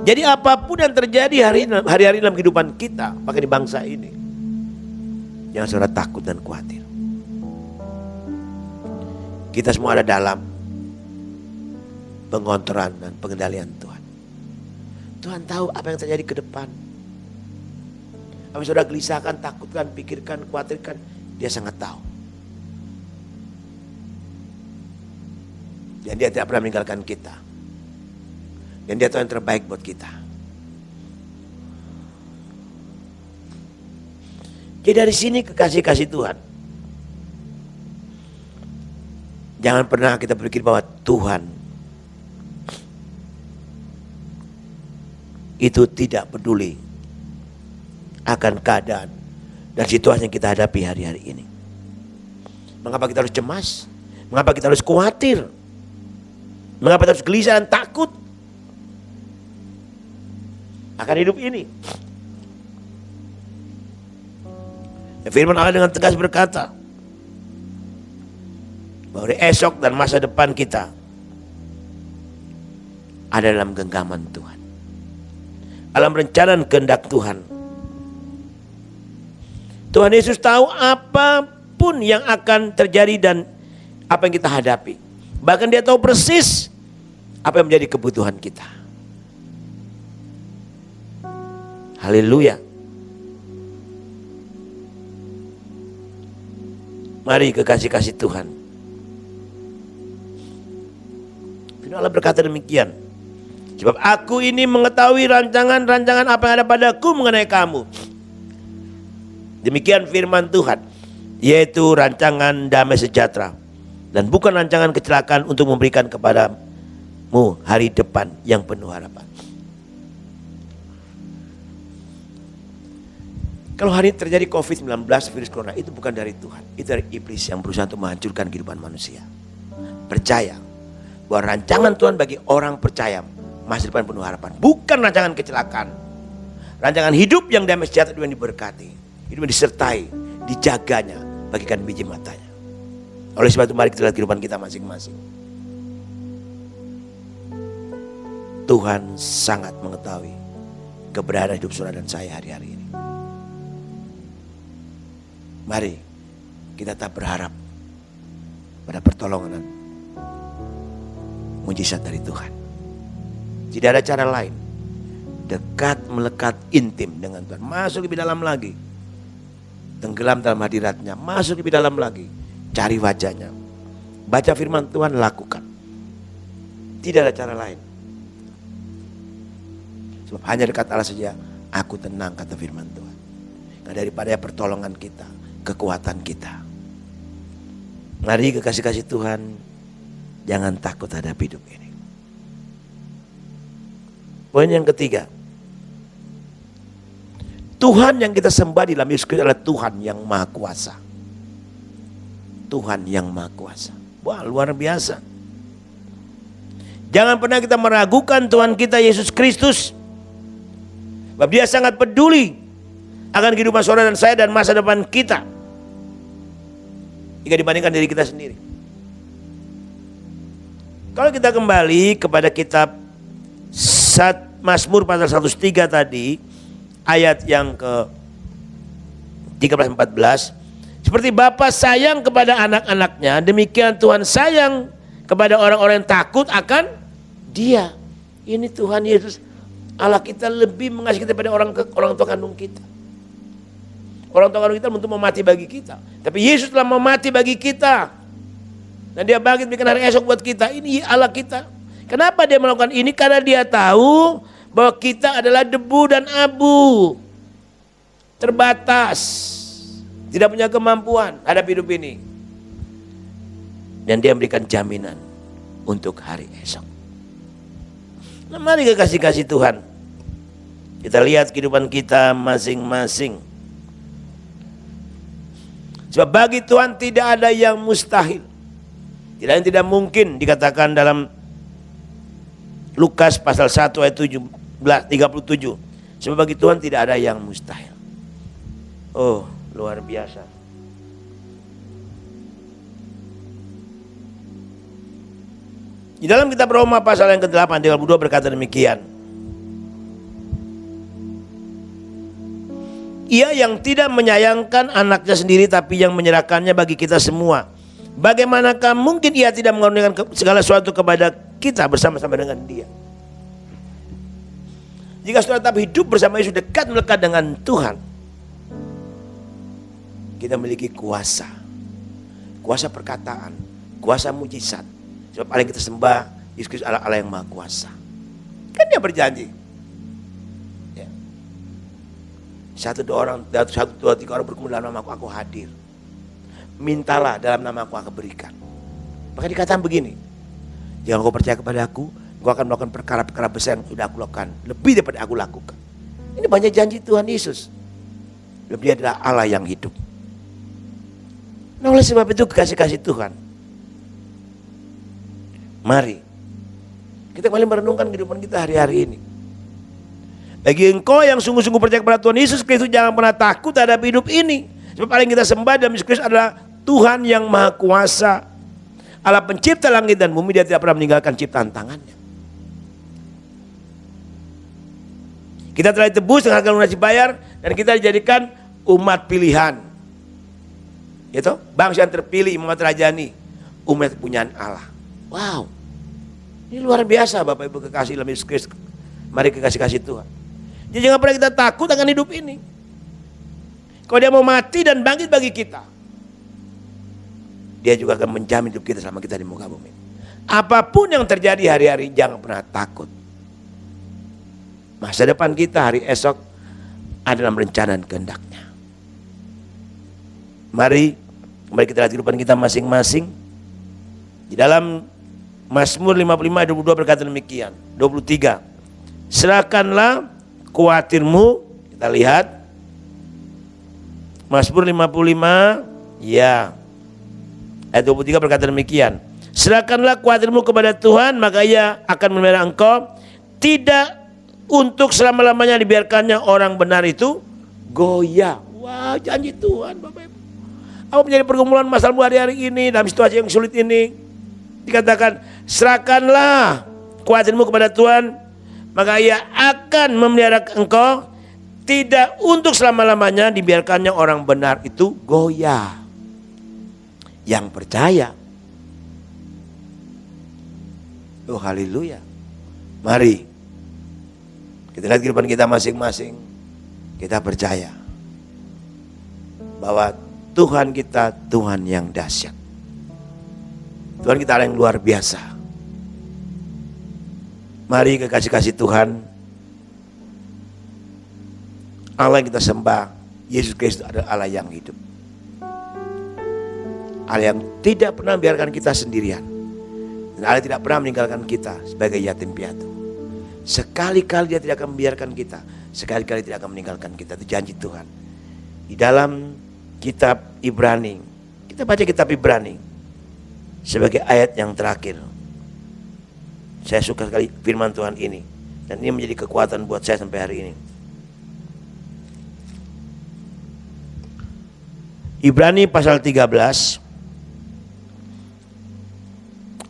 Jadi apapun yang terjadi hari-hari dalam kehidupan kita, pakai di bangsa ini, jangan saudara takut dan khawatir. Kita semua ada dalam pengontrolan dan pengendalian Tuhan. Tuhan tahu apa yang terjadi ke depan. Apa yang saudara gelisahkan, takutkan, pikirkan, khawatirkan, Dia sangat tahu. Dan Dia tidak pernah meninggalkan kita. Dan Dia tahu yang terbaik buat kita. Jadi dari sini kekasih-kasih Tuhan, jangan pernah kita berpikir bahwa Tuhan itu tidak peduli akan keadaan dan situasi yang kita hadapi hari-hari ini. Mengapa kita harus cemas? Mengapa kita harus khawatir? Mengapa kita harus gelisah dan takut akan hidup ini? Firman Allah dengan tegas berkata bahwa esok dan masa depan kita ada dalam genggaman Tuhan, dalam rencana dan kehendak Tuhan. Tuhan Yesus tahu apapun yang akan terjadi dan apa yang kita hadapi. Bahkan Dia tahu persis apa yang menjadi kebutuhan kita. Haleluya. Mari kekasih-kasih Tuhan. Firman Allah berkata demikian. Sebab aku ini mengetahui rancangan-rancangan apa yang ada padaku mengenai kamu. Demikian firman Tuhan, yaitu rancangan damai sejahtera dan bukan rancangan kecelakaan untuk memberikan kepadamu hari depan yang penuh harapan. Kalau hari ini terjadi COVID-19, virus corona, itu bukan dari Tuhan, itu dari iblis yang berusaha untuk menghancurkan kehidupan manusia. Percaya bahwa rancangan Tuhan bagi orang percaya masa depan penuh harapan, bukan rancangan kecelakaan. Rancangan hidup yang damai sejahtera yang diberkati, hidup yang disertai, dijaganya bagikan biji matanya. Oleh sebab itu mari kita lihat kehidupan kita masing-masing. Tuhan sangat mengetahui keberadaan hidup saudara dan saya hari-hari ini. Mari kita tetap berharap pada pertolongan dan mujizat dari Tuhan. Tidak ada cara lain. Dekat, melekat, intim dengan Tuhan. Masuk lebih dalam lagi. Tenggelam dalam hadiratnya. Masuk lebih dalam lagi. Cari wajahnya. Baca firman Tuhan, lakukan. Tidak ada cara lain. Sebab hanya dekat Allah saja aku tenang, kata firman Tuhan. Nah, daripada pertolongan kita, kekuatan kita. Mari kekasih-kasih Tuhan, jangan takut hadap hidup ini. Poin yang ketiga, Tuhan yang kita sembah di dalam Yesus Kristus adalah Tuhan yang Maha Kuasa. Tuhan yang Maha Kuasa. Wah, luar biasa. Jangan pernah kita meragukan Tuhan kita Yesus Kristus. Sebab Dia sangat peduli akan kehidupan saudara dan saya dan masa depan kita, jika dibandingkan diri kita sendiri. Kalau kita kembali kepada kitab Mazmur pasal 103 tadi, ayat yang ke 13-14, seperti Bapa sayang kepada anak-anaknya, demikian Tuhan sayang kepada orang-orang yang takut akan Dia. Ini Tuhan Yesus Allah kita lebih mengasihi kita daripada orang tua kandung kita. Orang tua kandung kita untuk memati bagi kita, tapi Yesus telah memati bagi kita dan Dia bangkit bikin hari esok buat kita. Ini Allah kita. Kenapa Dia melakukan ini? Karena Dia tahu bahwa kita adalah debu dan abu, terbatas, tidak punya kemampuan hadap hidup ini, dan Dia memberikan jaminan untuk hari esok. Nah, mari kekasih-kasih Tuhan, kita lihat kehidupan kita masing-masing. Sebab bagi Tuhan tidak ada yang mustahil. Tidak mungkin dikatakan dalam Lukas pasal 1 ayat 37. Sebab bagi Tuhan tidak ada yang mustahil. Oh, luar biasa. Di dalam kitab Roma pasal yang ke-8 32 berkata demikian. Ia yang tidak menyayangkan anaknya sendiri tapi yang menyerahkannya bagi kita semua. Bagaimanakah mungkin ia tidak mengaruniakan segala sesuatu kepada kita bersama-sama dengan dia? Jika saudara tetap hidup bersama Yesus, dekat melekat dengan Tuhan, kita memiliki kuasa. Kuasa perkataan, kuasa mujizat. Sebab Allah yang kita sembah, Yesus Kristus Allah yang Maha Kuasa. Kan dia berjanji. Ya. 1, 2 orang, 1, 2, 3 orang berkumpul dalam nama aku hadir. Mintalah dalam nama aku akan berikan. Maka dikatakan begini, jangan kau percaya kepada aku, kau akan melakukan perkara-perkara besar yang sudah aku lakukan, lebih daripada aku lakukan. Ini banyak janji Tuhan Yesus. Dan dia adalah Allah yang hidup. Nah, oleh sebab itu kasih Tuhan, mari kita kembali merenungkan kehidupan kita hari-hari ini. Bagi engkau yang sungguh-sungguh percaya kepada Tuhan Yesus Kristus, jangan pernah takut terhadap hidup ini. Sebab Allah yang kita sembah dalam Yesus Kristus adalah Tuhan yang Maha Kuasa, Allah pencipta langit dan bumi. Dia tidak pernah meninggalkan ciptaan tangannya. Kita telah ditebus dengan harga lunas dibayar, dan kita dijadikan umat pilihan. Gitu? Bangsa yang terpilih, umat rajani, umat kepunyaan Allah. Wow, ini luar biasa Bapak Ibu kekasih dalam Yesus Kristus. Mari kekasih Tuhan. Jadi jangan pernah kita takut akan hidup ini. Kalau dia mau mati dan bangkit bagi kita, dia juga akan menjamin hidup kita selama kita di muka bumi. Apapun yang terjadi hari-hari, jangan pernah takut. Masa depan kita hari esok adalah rencana dan kehendaknya. Mari kita lihat kehidupan kita masing-masing. Di dalam Mazmur 55 ayat 22 berkata demikian. 23. Serahkanlah khawatirmu. Kita lihat Mazmur 55 ya ayat 23 berkata demikian. Serahkanlah khawatirmu kepada Tuhan, maka Ia akan memelihara engkau. Tidak untuk selama-lamanya dibiarkannya orang benar itu goyah. Wah, janji Tuhan Bapak Ibu. Apa menjadi pergumulan masalahmu hari-hari ini dalam situasi yang sulit ini? Dikatakan, serahkanlah khawatirmu kepada Tuhan, maka Ia akan memelihara engkau. Tidak untuk selama-lamanya dibiarkannya orang benar itu goyah. Yang percaya. Oh haleluya. Mari kita lihat kehidupan kita masing-masing. Kita percaya bahwa Tuhan kita Tuhan yang dahsyat. Tuhan kita yang luar biasa. Mari kekasih Tuhan, Allah yang kita sembah, Yesus Kristus adalah Allah yang hidup. Allah yang tidak pernah membiarkan kita sendirian. Dan Allah tidak pernah meninggalkan kita sebagai yatim piatu. Sekali-kali Dia tidak akan membiarkan kita. Sekali-kali tidak akan meninggalkan kita. Itu janji Tuhan. Di dalam kitab Ibrani, kita baca kitab Ibrani sebagai ayat yang terakhir. Saya suka sekali firman Tuhan ini. Dan ini menjadi kekuatan buat saya sampai hari ini. Ibrani pasal 13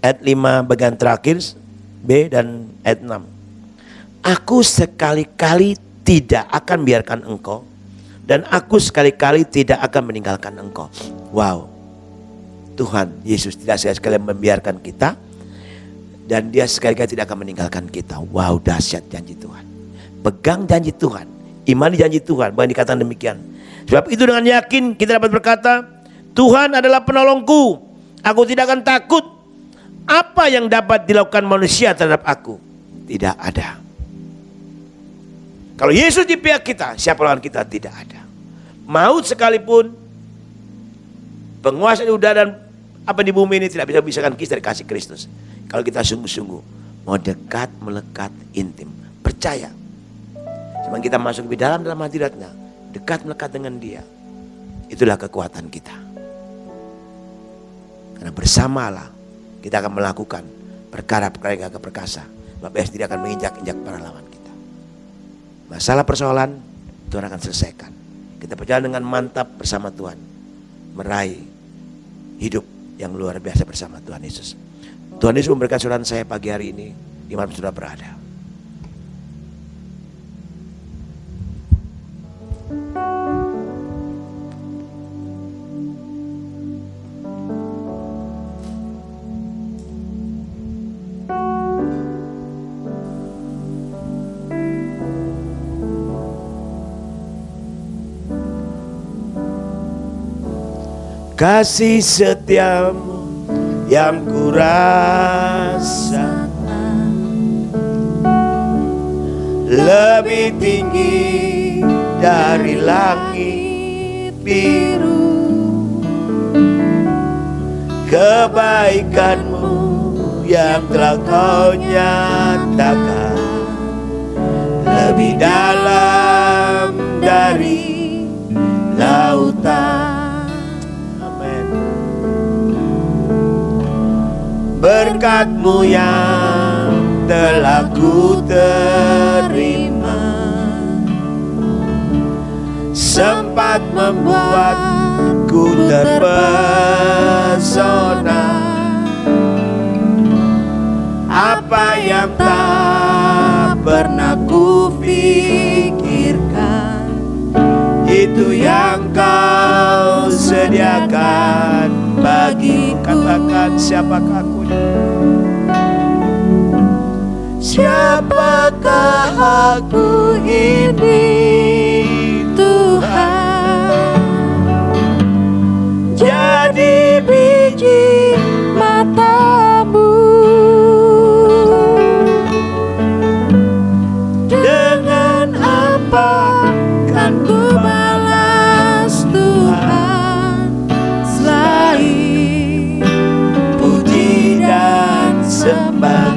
ayat 5 bagian terakhir B dan ayat 6. Aku sekali-kali tidak akan biarkan engkau, dan aku sekali-kali tidak akan meninggalkan engkau. Wow, Tuhan Yesus tidak sekali-kali membiarkan kita, dan Dia sekali-kali tidak akan meninggalkan kita. Wow, dahsyat janji Tuhan. Pegang janji Tuhan, imani janji Tuhan. Bahkan dikatakan demikian. Sebab itu dengan yakin kita dapat berkata, Tuhan adalah penolongku, aku tidak akan takut. Apa yang dapat dilakukan manusia terhadap aku? Tidak ada. Kalau Yesus di pihak kita, siapa lawan kita? Tidak ada. Maut sekalipun, penguasa di udara dan apa di bumi ini tidak bisa memisahkan kita dari kasih Kristus. Kalau kita sungguh-sungguh mau dekat, melekat, intim, percaya. Cuma kita masuk lebih dalam hadirat-Nya, dekat melekat dengan Dia. Itulah kekuatan kita. Karena bersama Allah kita akan melakukan perkara-perkara yang gagah perkasa. Sebab Yesus tidak akan menginjak-injak para lawan kita. Masalah persoalan Tuhan akan selesaikan. Kita berjalan dengan mantap bersama Tuhan, meraih hidup yang luar biasa bersama Tuhan Yesus. Tuhan Yesus memberikan saudara saya pagi hari ini, di mana sudah berada. Kasih setiamu yang kurasakan lebih tinggi dari langit biru. Kebaikanmu yang telah kau nyatakan lebih dalam dari lautan. Berkat-Mu yang telah ku terima sempat membuatku terpesona. Apa yang tak pernah ku pikirkan, itu yang Kau sediakan bagiku. Katakan, siapakah aku? Siapakah aku ini, Tuhan? Jadi biji mata-Mu. Dengan apa kan ku balas Tuhan selain puji dan sembah?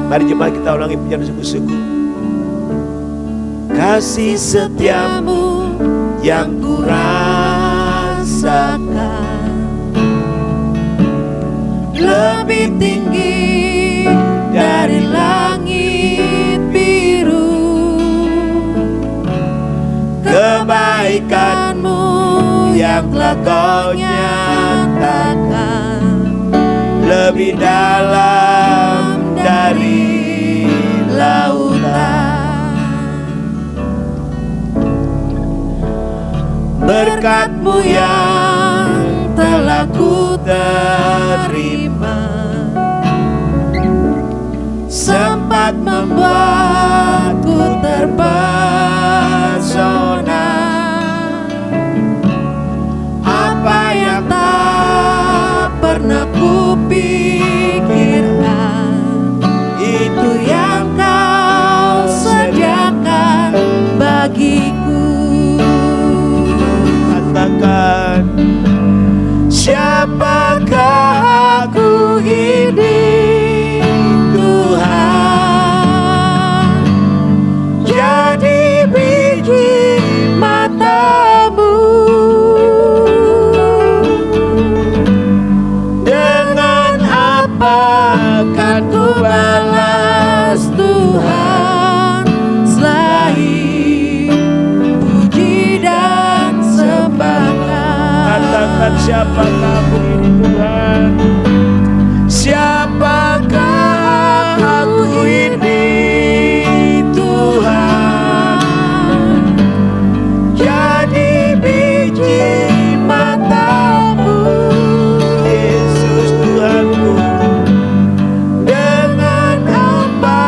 Mari jemaat kita ulangi pujian sungguh-sungguh. Kasih setiamu yang kurasakan lebih tinggi dari langit biru. Kebaikan-Mu yang telah Kau nyatakan lebih dalam dari lautan. Berkat-Mu yang telah ku terima sempat membuatku terpesona. Apa yang tak pernah ku pikirkan, itu yang Kau sediakan bagiku. Katakan, siapakah aku ini, Tuhan? Jadi biji mata-Mu. Dengan apa kan ku balas Tuhan selain puji dan sembah? Katakan, siapakah aku ini, Tuhan? Siapakah aku ini, Tuhan? Jadi biji mata-Mu, Yesus Tuhanku. Dengan apa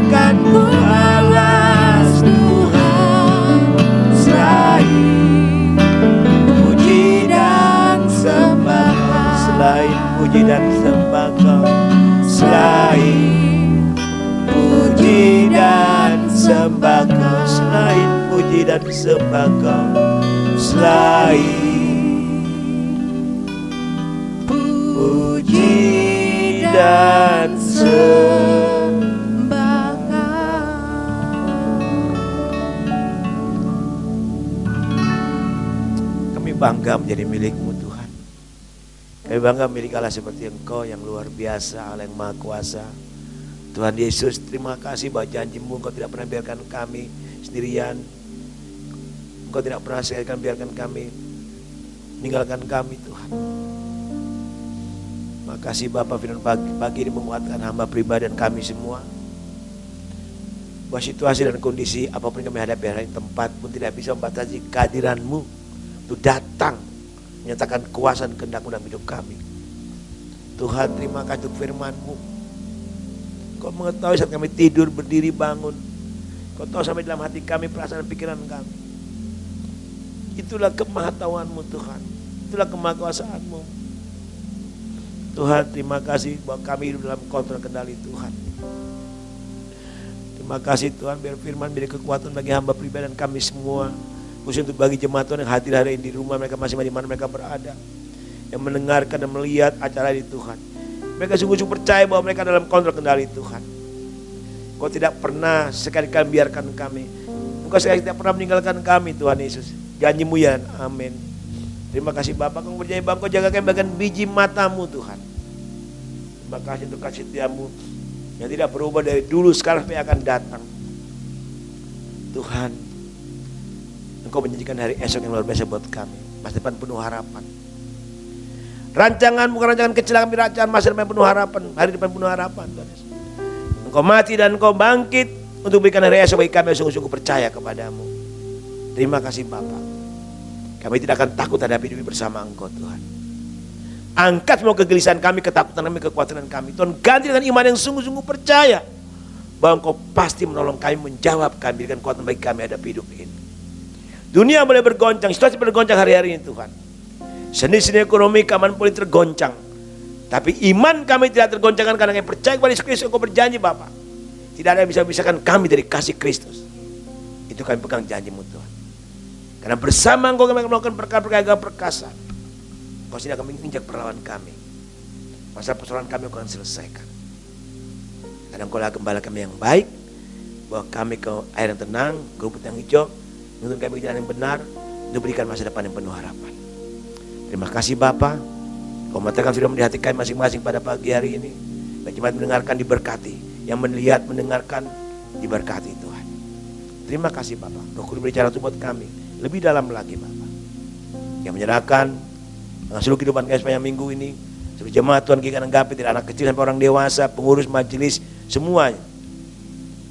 kan ku balas Tuhan selain puji dan sembah? Selain puji dan sembah Kau, selain puji dan sembah Kau, selain puji dan sembah Kau, selain puji dan sembah Kau. Kami bangga menjadi milik-Mu, Tuhan. Kami bangga milik Allah seperti Engkau yang luar biasa, Allah yang Maha Kuasa. Tuhan Yesus, terima kasih bahwa janji-Mu Engkau tidak pernah biarkan kami sendirian. Engkau tidak pernah sekali biarkan kami, meninggalkan kami Tuhan. Makasih Bapak, firman pagi ini menguatkan hamba pribadi dan kami semua. Bahwa situasi dan kondisi apapun yang kami hadapi hari ini, tempat pun tidak bisa membatasi kehadiran-Mu untuk datang menyatakan kuasa dan kehendak-Mu dalam hidup kami. Tuhan, terima kasih untuk firman-Mu. Kau mengetahui saat kami tidur, berdiri, bangun. Kau tahu sampai dalam hati kami, perasaan dan pikiran kami. Itulah kemahatauan-Mu Tuhan. Itulah kemahakuasaan-Mu. Tuhan, terima kasih bahwa kami hidup dalam kontrol kendali Tuhan. Terima kasih Tuhan, biar firman menjadi kekuatan bagi hamba pribadi dan kami semua. Khusus untuk bagi jemaat Tuhan yang hadir hari ini di rumah mereka masing-masing di mana mereka berada, yang mendengarkan dan melihat acara ini Tuhan. Mereka sungguh-sungguh percaya bahwa mereka dalam kontrol kendali Tuhan. Kau tidak pernah sekali-kali biarkan kami. Engkau sekali tidak pernah meninggalkan kami Tuhan Yesus. Janji-Mu ya, amin. Terima kasih Bapak, Kau berjanji bahwa Kau jaga kami bagian biji mata-Mu Tuhan. Terima kasih untuk kasih setia-Mu yang tidak berubah dari dulu sekarang sampai akan datang. Tuhan, Engkau menjanjikan hari esok yang luar biasa buat kami. Masa depan penuh harapan. Rancangan bukan rancangan kecil, kami rancangan masa depan penuh harapan. Hari depan penuh harapan Tuhan Yesus. Engkau mati dan Engkau bangkit untuk berikan hari esok bagi kami yang sungguh-sungguh percaya kepadamu. Terima kasih Bapa. Kami tidak akan takut hadapi hidup bersama Engkau Tuhan. Angkat semua kegelisahan kami, ketakutan kami, kekhawatiran kami. Tuhan, ganti dengan iman yang sungguh-sungguh percaya bahwa Engkau pasti menolong kami, menjawab kami, berikan kekuatan bagi kami hadapi hidup ini. Dunia boleh bergoncang, situasi bergoncang hari-hari ini Tuhan. Seni-seni ekonomi, keamanan politik tergoncang. Tapi iman kami tidak tergoncangkan karena kami percaya kepada Yesus Kristus. Engkau berjanji Bapa, tidak ada yang bisa memisahkan kami dari kasih Kristus. Itu kami pegang janji-Mu Tuhan. Karena bersama Engkau kami akan melakukan perkara-perkara perkasa. Engkau tidak akan menginjak perlawan kami. Masalah persoalan kami Engkau akan selesaikan. Karena Engkau adalah gembala kami yang baik, bawa kami ke air yang tenang, ke rumput yang hijau, menuntun kami ke jalan yang benar, untuk berikan masa depan yang penuh harapan. Terima kasih Bapa. Kau mengatakan sudah di hati kami masing-masing pada pagi hari ini. Bagi jemaat mendengarkan diberkati, yang melihat mendengarkan diberkati Tuhan. Terima kasih Bapa. Roh Kudus berbicara buat kami lebih dalam lagi Bapa. Yang menyerahkan dengan seluruh kehidupan kami sepanjang minggu ini, seluruh jemaat Tuhan Kikan Agape, dari anak kecil sampai orang dewasa, pengurus majelis, semuanya,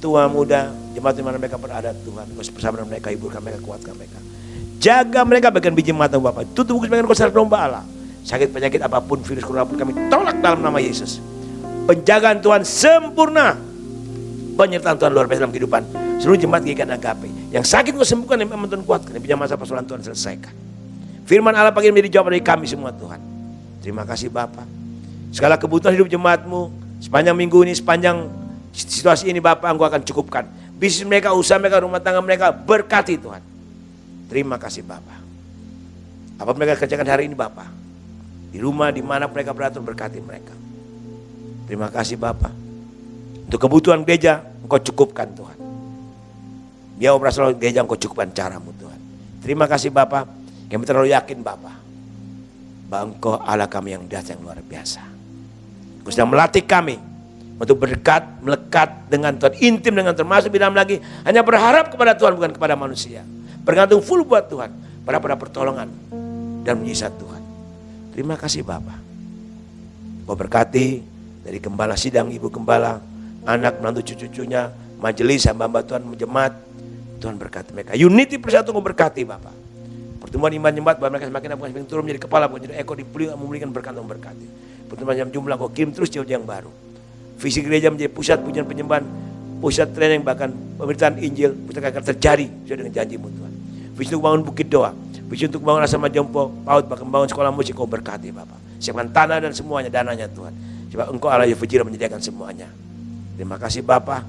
tua muda, jemaat di mana mereka berada Tuhan. Kau bersama dengan mereka, hiburkan mereka, kuatkan mereka. Jaga mereka bagian biji mata Bapak. Tutup buku bagian kau domba Allah. Sakit penyakit apapun, virus corona pun kami tolak dalam nama Yesus. Penjagaan Tuhan sempurna. Penyertaan Tuhan luar biasa dalam kehidupan seluruh jemaat Kikan Agape. Yang sakit kau sembuhkan, yang memang Tuhan kuatkan. Yang pinjam masa persoalan Tuhan selesaikan. Firman Allah pagi ini menjadi jawaban dari kami semua Tuhan. Terima kasih Bapak. Segala kebutuhan hidup jemaat-Mu sepanjang minggu ini, sepanjang situasi ini Bapak, Engkau akan cukupkan. Bisnis mereka, usaha mereka, rumah tangga mereka, berkati Tuhan. Terima kasih Bapak. Apa mereka kerjakan hari ini Bapak, di rumah, di mana mereka berada, berkati mereka. Terima kasih Bapak. Untuk kebutuhan gereja Engkau cukupkan Tuhan. Biar operasional gereja Engkau cukupkan cara-Mu Tuhan. Terima kasih Bapak. Kami terlalu yakin Bapak, bahwa Engkau Allah kami yang dahsyat, yang luar biasa. Engkau sedang melatih kami untuk berdekat, melekat dengan Tuhan, intim dengan Tuhan, masuk di dalam lagi, hanya berharap kepada Tuhan bukan kepada manusia. Bergantung full buat Tuhan, pada pertolongan dan menyisat Tuhan. Terima kasih Bapak. Kau berkati dari gembala sidang, ibu gembala, anak, menantu, cucu-cucunya, majelis, hamba-hamba Tuhan, jemaat. Tuhan berkati mereka. Unity persatu Kau berkati Bapak. Pertemuan iman jemaat bahwa mereka semakin turun menjadi kepala, bukan jadi ekor, memulihkan berkat, berkati. Pertemuan yang jumlah Kau kirim terus jauh yang baru. Visi gereja menjadi pusat pujian penyembahan, pusat training, bahkan pemberitaan Injil, pusat akan terjadi sesuai dengan janji-Mu Tuhan. Visi untuk bangun bukit doa, visi untuk bangun asrama jompo, PAUD, bahkan bangun sekolah musik, Kau berkati Bapak. Siapkan tanah dan semuanya, dananya Tuhan. Sebab Engkau Allah yang Fajira menyediakan semuanya. Terima kasih Bapak.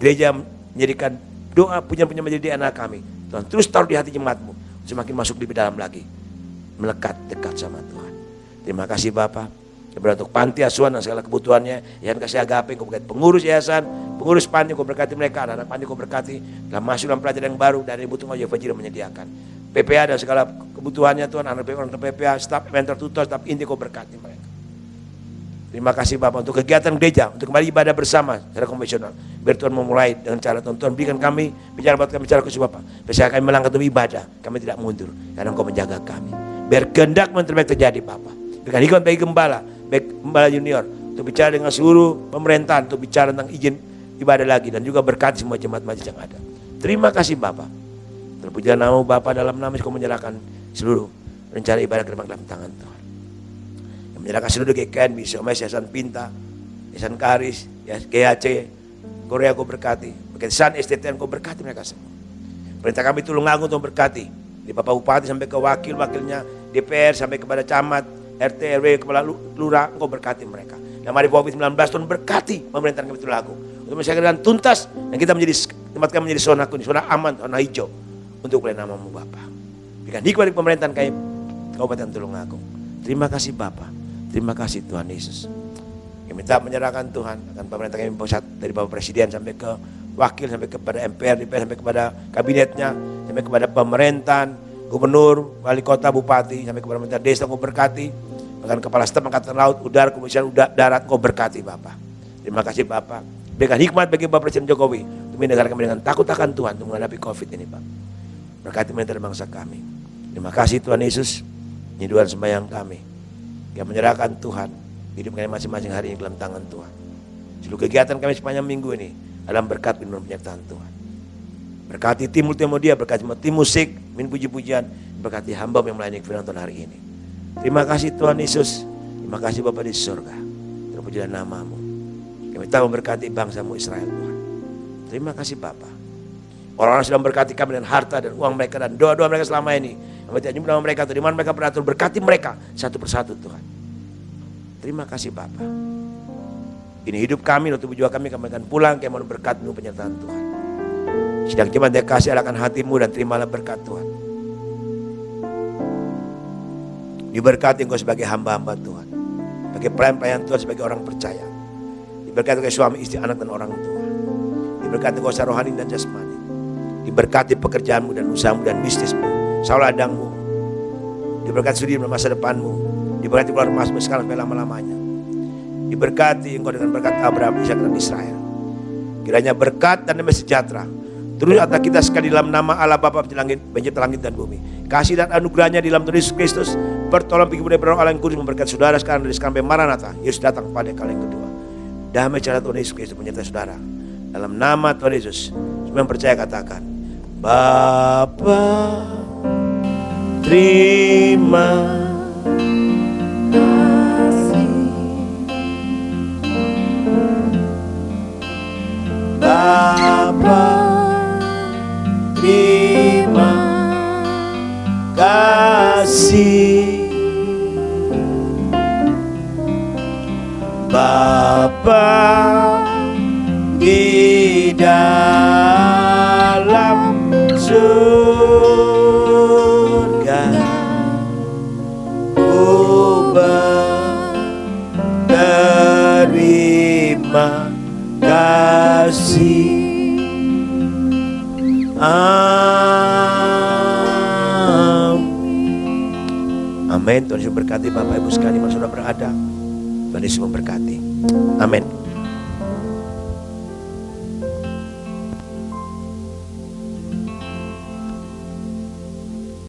Gereja menjadikan doa pujian menjadi anak kami. Tuhan terus taruh di hati jemaat-Mu, semakin masuk lebih dalam lagi, melekat dekat sama Tuhan. Terima kasih Bapak. Untuk panti asuhan dan segala kebutuhannya, Yayasan Kasih Agape, Kau berkati pengurus yayasan, pengurus panti, Kau berkati mereka, anak-anak panti Kau berkati, telah masuk dalam pelajaran yang baru dari butuh Kau Fajira menyediakan. PPA dan segala kebutuhannya Tuhan, anak PPA, staf mentor tutor, staf inti Kau berkati mereka. Terima kasih Bapak untuk kegiatan gereja, untuk kembali ibadah bersama secara konvensional. Biar Tuhan memulai dengan cara Tuhan berikan kami, bicara buat kami cara khusus Bapak. Biar kami melangkah untuk ibadah, kami tidak mundur, karena Engkau menjaga kami. Biar kehendak yang terbaik terjadi Bapak. Berikan hikmat bagi gembala, baik gembala junior, untuk bicara dengan seluruh pemerintahan, untuk bicara tentang izin ibadah lagi, dan juga berkati semua jemaat majlis yang ada. Terima kasih Bapak. Terpujilah nama Bapak, dalam nama Kau menyerahkan seluruh rencana ibadah ke dalam tangan Tuhan. Menyerahkan seluruh GKN, Bisomes, Yayasan Pinta, Yayasan Karis, GHC, Korea Kau berkati, Yayasan STTN Kau berkati mereka semua. Perintah kami Tulungagung Kau berkati, dari Bapak Bupati sampai ke wakilnya, DPR sampai kepada camat, RT, RW, kepala lurah, Kau berkati mereka. Dan mari COVID-19 Tuhan berkati pemerintahan kami Tulungagung, untuk menyelesaikan tuntas, dan kita menjadi tempat kami menjadi zona kuning, zona aman, zona hijau, untuk oleh nama-Mu Bapa. Berikan hikmat di pemerintahan kami Kabupaten Tulungagung. Terima kasih Bapa. Terima kasih Tuhan Yesus. Kami minta menyerahkan Tuhan akan pemerintah kami pusat, dari Bapak Presiden sampai ke wakil, sampai kepada MPR, DPR, sampai kepada kabinetnya, sampai kepada pemerintahan, gubernur, wali kota, bupati, sampai kepada pemerintah desa Kau berkati, bahkan kepala staf angkatan laut, udara, kepolisian darat Kau berkati Bapak. Terima kasih Bapak. Berikan hikmat bagi Bapak Presiden Jokowi untuk menegakkan kami dengan takut akan Tuhan untuk menghadapi COVID ini Pak. Berkati pemerintah dan bangsa kami. Terima kasih Tuhan Yesus. Ini doa sembahyang kami. Yang menyerahkan Tuhan hidup kami masing-masing hari ini dalam tangan Tuhan. Seluruh kegiatan kami sepanjang minggu ini dalam berkat dan penyertaan Tuhan. Berkati tim multimedia, berkati tim musik, puji-pujian, berkati hamba yang melayani firman Tuhan hari ini. Terima kasih Tuhan Yesus. Terima kasih Bapa di surga. Terpujilah nama-Mu. Kami tahu memberkati bangsa-Mu Israel Tuhan. Terima kasih Bapa. Orang-orang sudah memberkati kami dengan harta dan uang mereka dan doa-doa mereka selama ini. Kami tidak jumpa mereka atau di mana mereka beratur, berkati mereka satu persatu Tuhan. Terima kasih Bapa. Ini hidup kami, untuk tujuan kami akan pulang, kami mau berkat penuh penyertaan Tuhan. Sedang jemaat yang kasih arahkan hatimu dan terimalah berkat Tuhan. Diberkati engkau sebagai hamba-hamba Tuhan, sebagai pelayan-pelayan Tuhan, sebagai orang percaya. Diberkati sebagai suami, istri, anak dan orang tua. Diberkati engkau secara rohani dan jasmani. Diberkati pekerjaanmu dan usahamu dan bisnismu, salah ladangmu. Diberkati studi dalam masa depanmu. Diberkati keluar masmu sekarang sampai lama-lamanya. Diberkati engkau dengan berkat Abraham, Ishak dan Israel. Kiranya berkat dan damai sejahtera turun atas kita sekali dalam nama Allah Bapa pencipta langit dan bumi. Kasih dan anugerahnya di dalam Tuhan Yesus Kristus, pertolongan penghiburan roh Allah yang kudus memberkati saudara sekarang dari sekarang sampai Maranatha. Yesus datang pada kali yang kedua. Damai cara Tuhan Yesus Kristus menyertai saudara. Dalam nama Tuhan Yesus, semua yang percaya katakan, Bapa, terima kasih. Bapa, terima kasih. Bapa di dalam surga, ku berterima kasih. Amin. Tuhan Yesus berkati Bapak Ibu sekalian, mana sudah berada. Tuhan Yesus memberkati. Amin.